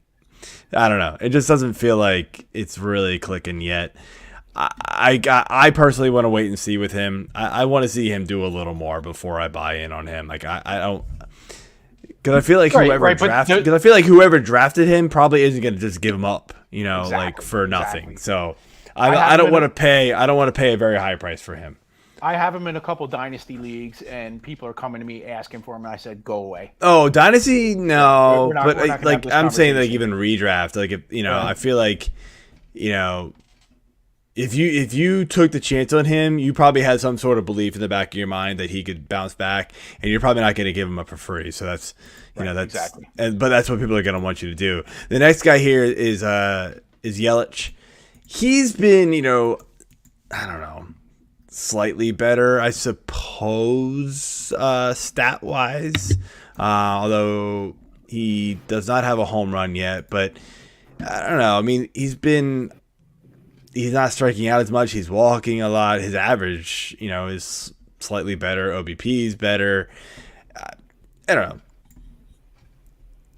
I don't know. It just doesn't feel like it's really clicking yet. I personally want to wait and see with him. I want to see him do a little more before I buy in on him. Like I don't, because I feel like whoever drafted him probably isn't going to just give him up, like for nothing. Exactly. So I don't want to pay a very high price for him. I have him in a couple dynasty leagues, and people are coming to me asking for him, and I said, "Go away." Oh, dynasty, no. But I'm saying like even redraft, like if I feel like If you took the chance on him, you probably had some sort of belief in the back of your mind that he could bounce back, and you're probably not going to give him up for free. So that's that's exactly. But that's what people are going to want you to do. The next guy here is Yelich. He's been I don't know, slightly better, I suppose, stat wise. Although he does not have a home run yet, but I don't know. I mean, he's not striking out as much. He's walking a lot. His average, is slightly better. OBP is better. I don't know.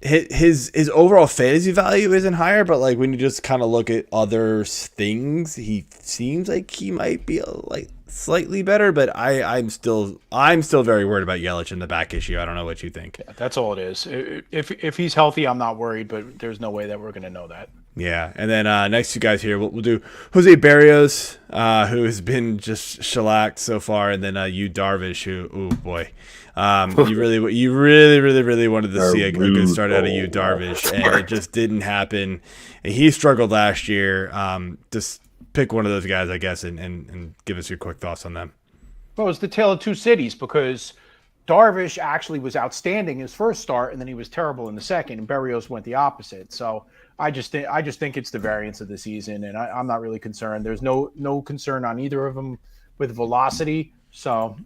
his overall fantasy value isn't higher, but like when you just kind of look at other things, he seems like he might be like slightly better. But I'm still very worried about Yelich in the back issue. I don't know what you think. Yeah, that's all it is. If he's healthy, I'm not worried, but there's no way that we're going to know that. Yeah, and then next two guys here, we'll do Jose Barrios, who has been just shellacked so far, and then Yu Darvish, who, oh boy, you really wanted to see a good start out of Yu Darvish, and it just didn't happen. And he struggled last year. Just pick one of those guys, I guess, and give us your quick thoughts on them. Well, it's the tale of two cities because Darvish actually was outstanding his first start, and then he was terrible in the second, and Berrios went the opposite. So I just think it's the variance of the season, and I'm not really concerned. There's no concern on either of them with velocity. So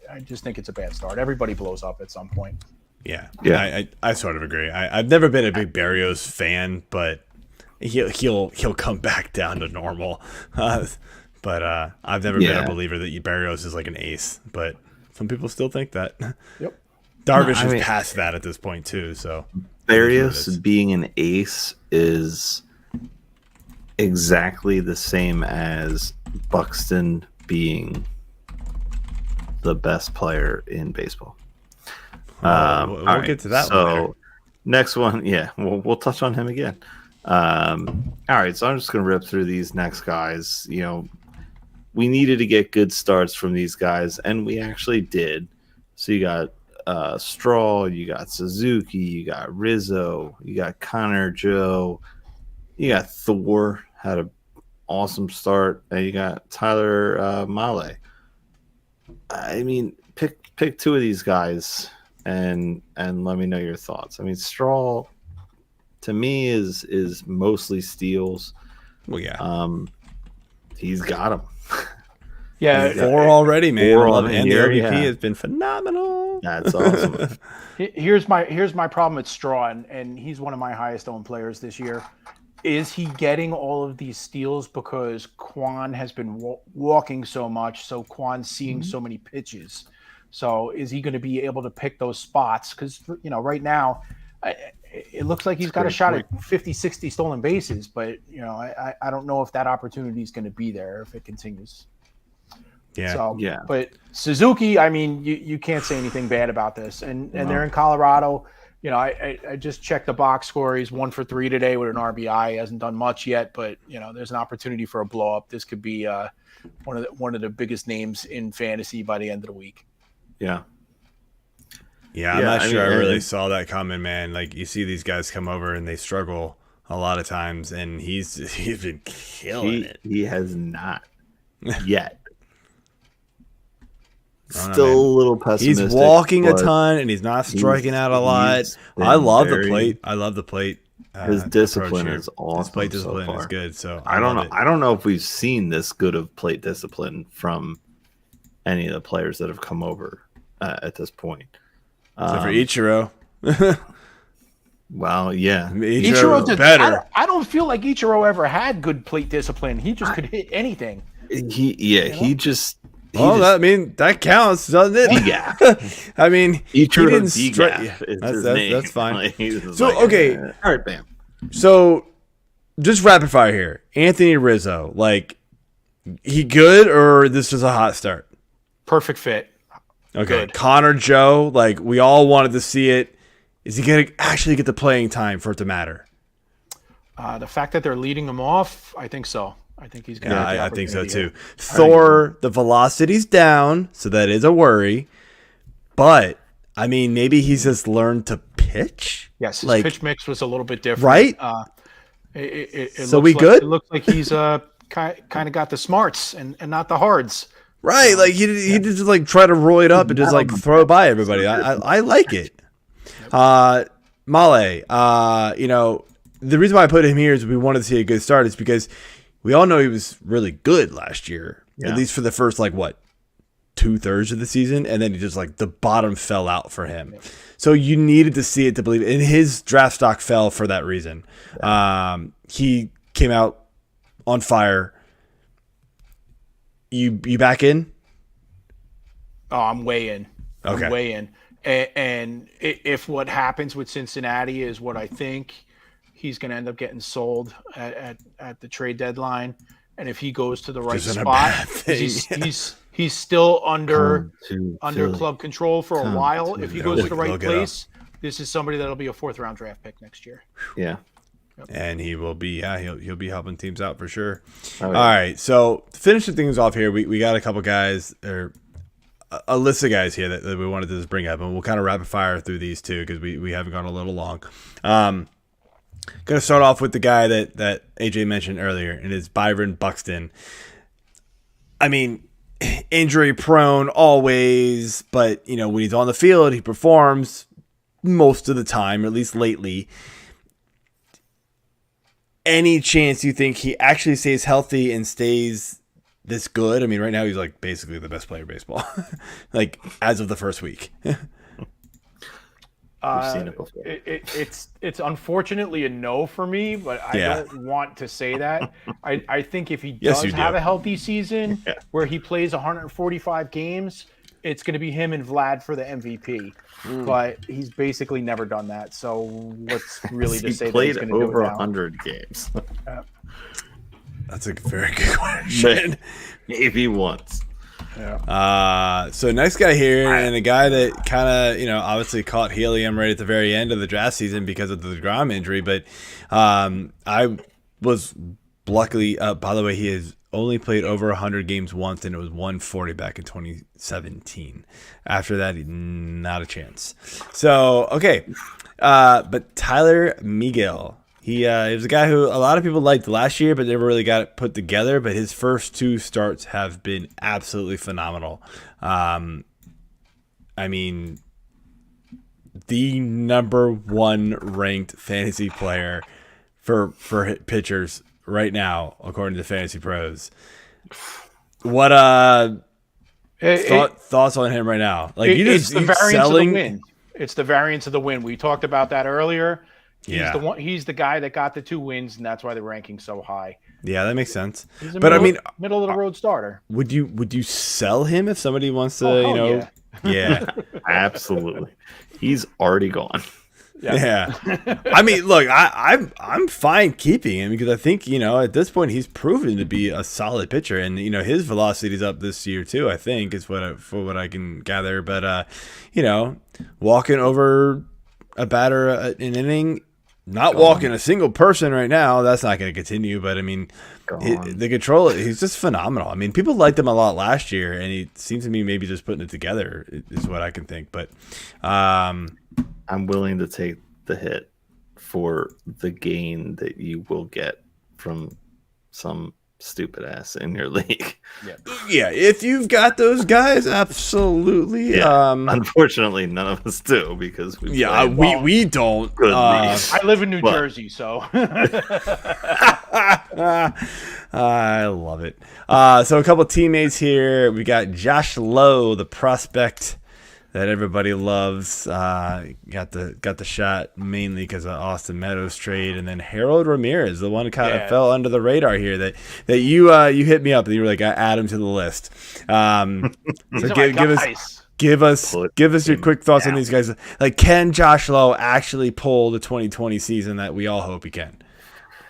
I just think it's a bad start. Everybody blows up at some point. Yeah. I sort of agree. I've never been a big Berrios fan, but he'll come back down to normal. But I've never been a believer that Berrios is like an ace, but some people still think that. Yep. Darvish is past that at this point too. So Berrios being an ace is exactly the same as Buxton being the best player in baseball. We'll get to that one. So next one, we'll touch on him again. All right, so I'm just gonna rip through these next guys. You know, we needed to get good starts from these guys, and we actually did. So you got Straw, you got Suzuki, you got Rizzo, you got Connor Joe, you got Thor, had an awesome start, and you got Tyler Male. I mean, pick two of these guys and let me know your thoughts. I mean, Straw to me is mostly steals. Well, yeah. He's got them. Yeah, 4 already, man. Four And on the here, OBP yeah. has been phenomenal. That's awesome. Here's my problem with Straw, and he's one of my highest owned players this year. Is he getting all of these steals because Quan has been walking so much, so Quan's seeing so many pitches? So is he going to be able to pick those spots? Because, right now, it looks like he's got a shot at 50, 60 stolen bases, but, I don't know if that opportunity is going to be there if it continues. Yeah. So, yeah. But Suzuki, I mean, you can't say anything bad about this. And they're in Colorado. I just checked the box score. He's 1 for 3 today with an RBI. He hasn't done much yet, but there's an opportunity for a blow up. This could be one of the biggest names in fantasy by the end of the week. Yeah. Yeah, I'm not sure I really saw that coming, man. Like, you see these guys come over and they struggle a lot of times, and he's been killing it. He has not yet. Still a little pessimistic. He's walking a ton, and he's not striking out a lot. I love the plate. I love the plate. His discipline is awesome. His plate discipline so far. is good. So I don't know. I don't know if we've seen this good of plate discipline from any of the players that have come over at this point. Except for Ichiro. Well, yeah. Ichiro's better. I don't feel like Ichiro ever had good plate discipline. He just could hit anything. He just. That counts, doesn't it? Yeah. I mean, he didn't strike. That's fine. Okay. All right, bam. So, just rapid fire here. Anthony Rizzo, he good or this is a hot start? Perfect fit. Okay. Good. Connor Joe, we all wanted to see it. Is he going to actually get the playing time for it to matter? The fact that they're leading him off, I think so. I think he's going to. Yeah, I think so too. Thor, the velocity's down, so that is a worry. But I mean, maybe he's just learned to pitch. Yes, his pitch mix was a little bit different, right? So we good? It looks like he's kind of got the smarts and not the hards. Right, he just try to roll it up and just throw it by everybody. I like it. Male, the reason why I put him here is we wanted to see a good start is because we all know he was really good last year, at least for the first 2/3 of the season, and then he just the bottom fell out for him. Yeah. So you needed to see it to believe it. And his draft stock fell for that reason. He came out on fire. You back in? Oh, I'm way in. Okay. I'm way in. And if what happens with Cincinnati is what I think, he's going to end up getting sold at the trade deadline. And if he goes to the right spot, he's still under club control for a while. If he goes to the right place, this is somebody that'll be a 4th round draft pick next year. Yeah. And he will be, he'll be helping teams out for sure. Oh, yeah. All right, so finishing things off here, we got a couple guys, or a list of guys here that we wanted to just bring up, and we'll kind of rapid fire through these too because we haven't gone a little long. Going to start off with the guy that AJ mentioned earlier, and it's Byron Buxton. I mean, injury prone always, but when he's on the field, he performs most of the time, or at least lately. Any chance you think he actually stays healthy and stays this good? I mean, right now he's like basically the best player in baseball, like as of the first week. We've seen it before. It's unfortunately a no for me, but I don't want to say that. I think if he does have a healthy season where he plays 145 games, it's going to be him and Vlad for the MVP. But he's basically never done that. So what's really to say that he's going to do over it now? 100 games? That's a very good question. Maybe once. Yeah. So nice guy here, and a guy that kind of obviously caught helium right at the very end of the draft season because of the DeGrom injury. But I was luckily by the way, he has only played over 100 games once, and it was 140 back in 2017. After that, not a chance. So, okay. But Tyler Miguel, he was a guy who a lot of people liked last year, but never really got it put together. But his first 2 starts have been absolutely phenomenal. I mean, the number 1 ranked fantasy player for pitchers right now, according to Fantasy Pros. What thoughts on him right now? Like it's the variance of the win. It's the variance of the win. We talked about that earlier. He's the guy that got the 2 wins, and that's why the ranking's so high. Yeah, that makes sense. He's a middle of the road starter. Would you sell him if somebody wants to? Yeah, absolutely. He's already gone. Yeah. I mean, look, I'm fine keeping him because I think, at this point he's proven to be a solid pitcher, and his velocity is up this year too, I think, is for what I can gather. But walking over a batter an inning, not walking a single person right now, that's not going to continue. But I mean, the control, he's just phenomenal. I mean, people liked him a lot last year, and he seems to me maybe just putting it together is what I can think. But I'm willing to take the hit for the gain that you will get from some stupid ass in your league. Yeah, if you've got those guys, absolutely. Yeah. Unfortunately, none of us do because we don't. I live in New Jersey, so I love it. So a couple teammates here. We got Josh Lowe, the prospect that everybody loves, got the shot mainly because of Austin Meadows trade, and then Harold Ramirez, the one who kind of fell under the radar here. That you hit me up and you were like, add him to the list. So give us your quick thoughts on these guys. Like, can Josh Lowe actually pull the 2020 season that we all hope he can?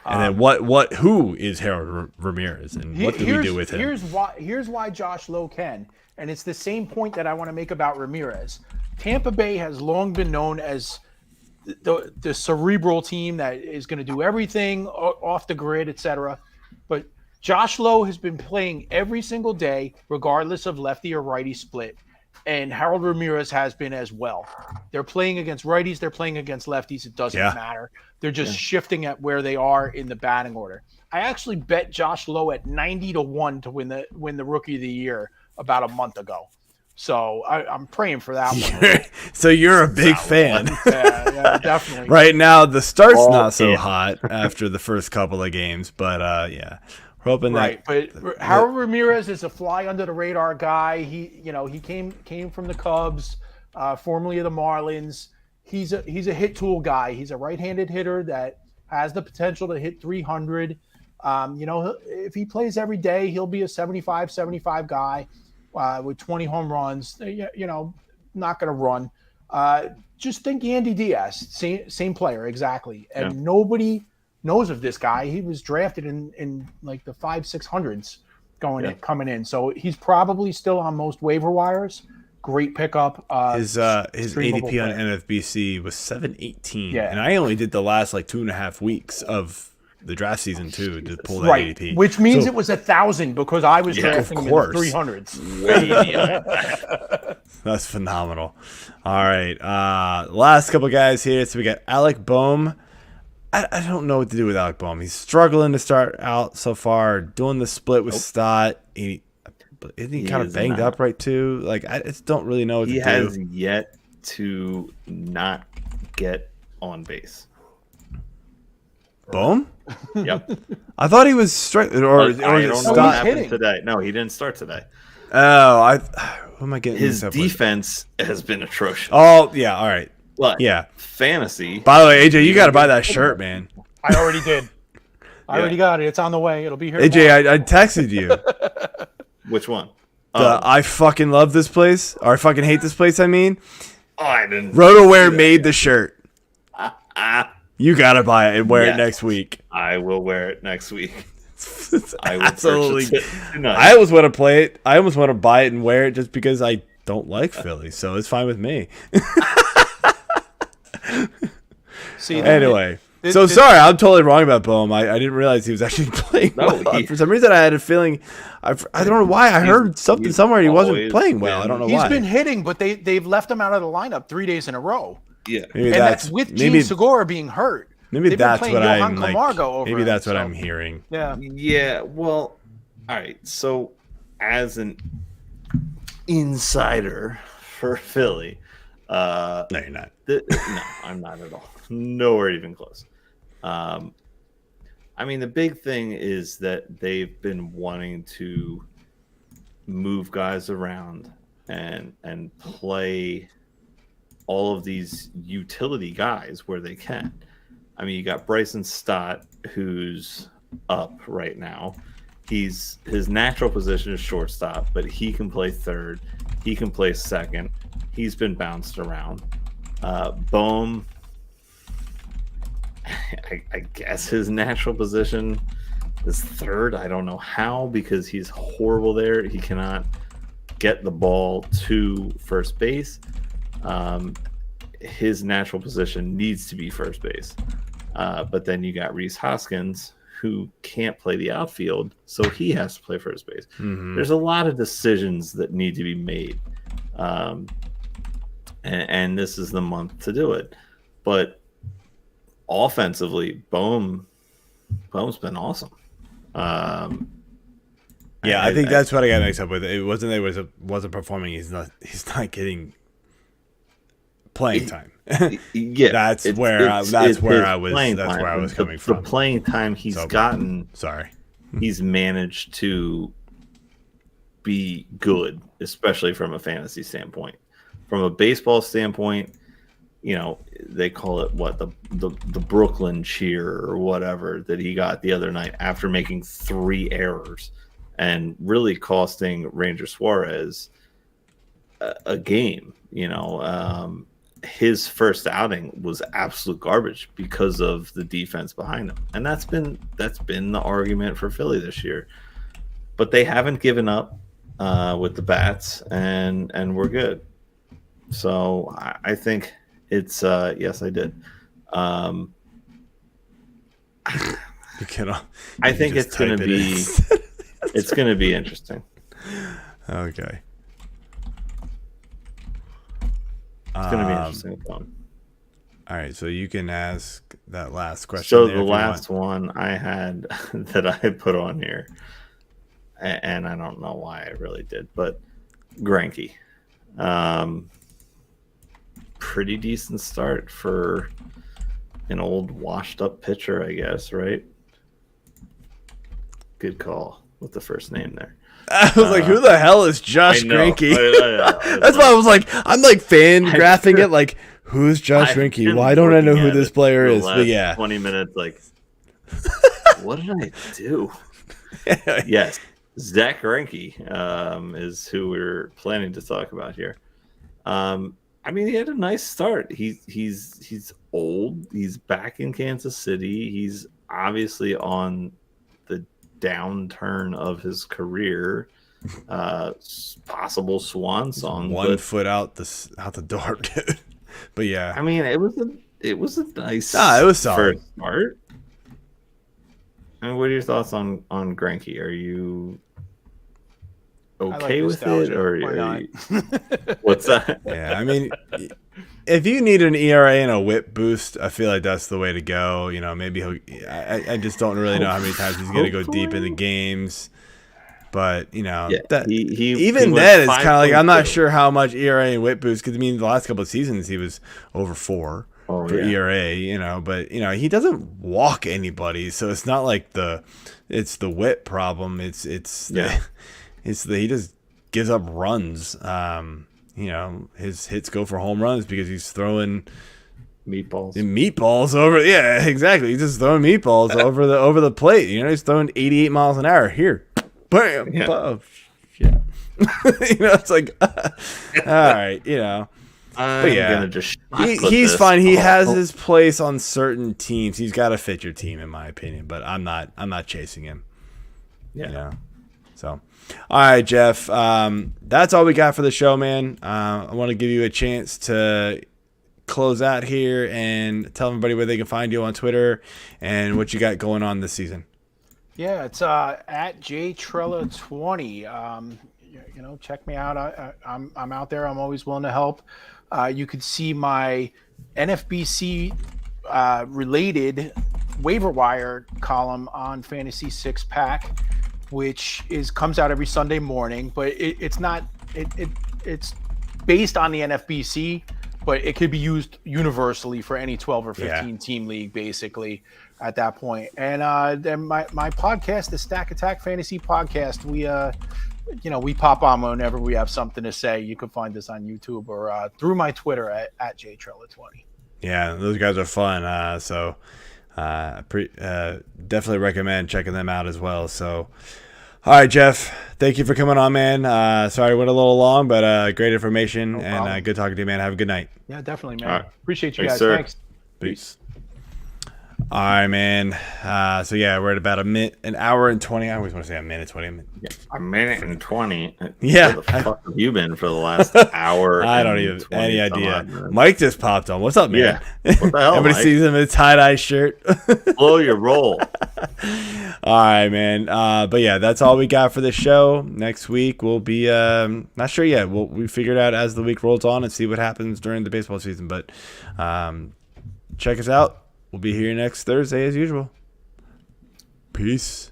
And then who is Harold Ramirez, and what do we do with him? Here's why Josh Lowe can. And it's the same point that I want to make about Ramirez. Tampa Bay has long been known as the cerebral team that is going to do everything off the grid, etc. But Josh Lowe has been playing every single day, regardless of lefty or righty split. And Harold Ramirez has been as well. They're playing against righties. They're playing against lefties. It doesn't matter. They're just shifting at where they are in the batting order. I actually bet Josh Lowe at 90-1 to win the Rookie of the Year about a month ago. So I'm praying for that one. So you're a big fan. Yeah, definitely. Right now, the start's not so hot after the first couple of games, but we're hoping that. Right, but Harold Ramirez is a fly under the radar guy. He came from the Cubs, formerly of the Marlins. He's a hit tool guy. He's a right-handed hitter that has the potential to hit 300. If he plays every day, he'll be a 75 guy with 20 home runs. Not going to run. Just think Yandy Diaz, same player exactly, and nobody knows of this guy. He was drafted in like the 500-600s coming in, so he's probably still on most waiver wires. Great pickup. His ADP on NFBC was 718, and I only did the last like 2.5 weeks of the draft season too to pull that ADP, which means it was 1,000 because I was drafting him in the 300s. That's phenomenal. All right, last couple guys here. So we got Alec Boehm. I don't know what to do with Alec Boehm. He's struggling to start out so far. Doing the split with Stott. Isn't he kind of banged up right too? Like I just don't really know what to do. He has yet to not get on base. Boehm? Yep. I thought he was straight or I don't know Stott. what happened today. No, he didn't start today. Oh, who am I getting? His defense has been atrocious. Oh yeah, all right. But yeah, fantasy. By the way, AJ, you got to buy that shirt, man. I already did. I already got it. It's on the way. It'll be here. AJ, I texted you. Which one? I fucking love this place, or I fucking hate this place. I mean, I didn't. RotoWare made the shirt. You gotta buy it and wear it next week. I will wear it next week. I will absolutely. I almost want to play it. I almost want to buy it and wear it just because I don't like Philly, so it's fine with me. Anyway, sorry, I'm totally wrong about Boehm. I didn't realize he was actually playing well. For some reason, I had a feeling. I don't know why. I heard something somewhere he wasn't playing well. I don't know why. He's been hitting, but they've left him out of the lineup 3 days in a row. Yeah, and that's with Gene Segura being hurt. Maybe that's what I'm like. Maybe that's what I'm hearing. Yeah. Well, all right. So, as an insider for Philly, no, you're not. No, I'm not at all. Nowhere even close. I mean, the big thing is that they've been wanting to move guys around and play all of these utility guys where they can. I mean, you got Bryson Stott, who's up right now. His natural position is shortstop, but he can play third. He can play second. He's been bounced around. Boehm, I guess his natural position is third. I don't know how, because he's horrible there. He cannot get the ball to first base. His natural position needs to be first base. But then you got Rhys Hoskins, who can't play the outfield, so he has to play first base. Mm-hmm. There's a lot of decisions that need to be made. And this is the month to do it. But offensively, Boehm's been awesome. I think that's what I got mixed up with. It wasn't performing. He's not getting playing time. That's where I was coming from. The playing time he's gotten. Sorry, he's managed to be good, especially from a fantasy standpoint. From a baseball standpoint, they call it the Brooklyn cheer or whatever that he got the other night after making 3 errors and really costing Ranger Suarez a game. His first outing was absolute garbage because of the defense behind him, and that's been the argument for Philly this year. But they haven't given up with the bats, and we're good. So I think it's yes, I did. I think it's going to be it's going to be interesting. Okay. It's going to be interesting. Fun. All right, so you can ask that last question. So the last one I had that I put on here, and I don't know why I really did, but Greinke. Pretty decent start for an old washed-up pitcher, I guess, right? Good call with the first name there. I was like, who the hell is Josh Greinke? That's why I was like, I'm like fan graphing it, like, who's Josh Greinke? Why don't I know who this player is? But yeah. 20 minutes, like, what did I do? Yes, Zach Greinke is who we're planning to talk about here. I I mean, he had a nice start. He's old. He's back in Kansas City. He's obviously on the downturn of his career. Possible swan song. One foot out the door, dude. But yeah, I mean, it was a nice. it was solid first start. I mean, what are your thoughts on Greinke? Are you okay with it, or are you, what's that? Yeah, I mean, if you need an ERA and a WHIP boost, I feel like that's the way to go. You know, maybe I just don't really know how many times he's going to go deep into games. But, you know, even then, it's kind of like I'm not sure how much ERA and WHIP boost, because, I mean, the last couple of seasons he was over 4 for ERA, you know. But, you know, he doesn't walk anybody, so it's not like it's the WHIP problem. He just gives up runs. You know, his hits go for home runs because he's throwing meatballs over. Yeah, exactly. He's just throwing meatballs over the plate. You know, he's throwing 88 miles an hour. Here, bam, oh, shit. You know, it's like, all right, you know. But yeah, he's fine. He has his place on certain teams. He's got to fit your team, in my opinion. But I'm not chasing him. Yeah. You know? So, all right, Jeff. That's all we got for the show, man. I want to give you a chance to close out here and tell everybody where they can find you on Twitter and what you got going on this season. Yeah, it's at jtrela20. You know, check me out. I'm out there. I'm always willing to help. You could see my NFBC related waiver wire column on Fantasy Six Pack, which comes out every Sunday morning, but it's based on the NFBC, but it could be used universally for any 12 or 15 team league, basically, at that point. And then my podcast, the Stack Attack Fantasy Podcast, we pop on whenever we have something to say. You can find us on YouTube or through my Twitter at jtrela20. Yeah, those guys are fun. Definitely recommend checking them out as well. So, all right, Jeff, thank you for coming on, man. Sorry, went a little long, but great information and good talking to you, man. Have a good night. Yeah, definitely, man. Right. Appreciate you guys. Sir. Thanks. Peace. All right, man. So yeah, we're at about an hour and 20. I always want to say a minute 20. A minute and 20. Yeah. Where the fuck have you been for the last hour? I don't even any idea. Mike just popped on. What's up, man? Yeah. What the hell, Everybody Mike? sees him in a tie-dye shirt. Blow your roll. All right, man. But yeah, that's all we got for the show. Next week we'll be not sure yet. We figure it out as the week rolls on and see what happens during the baseball season. But check us out. We'll be here next Thursday as usual. Peace.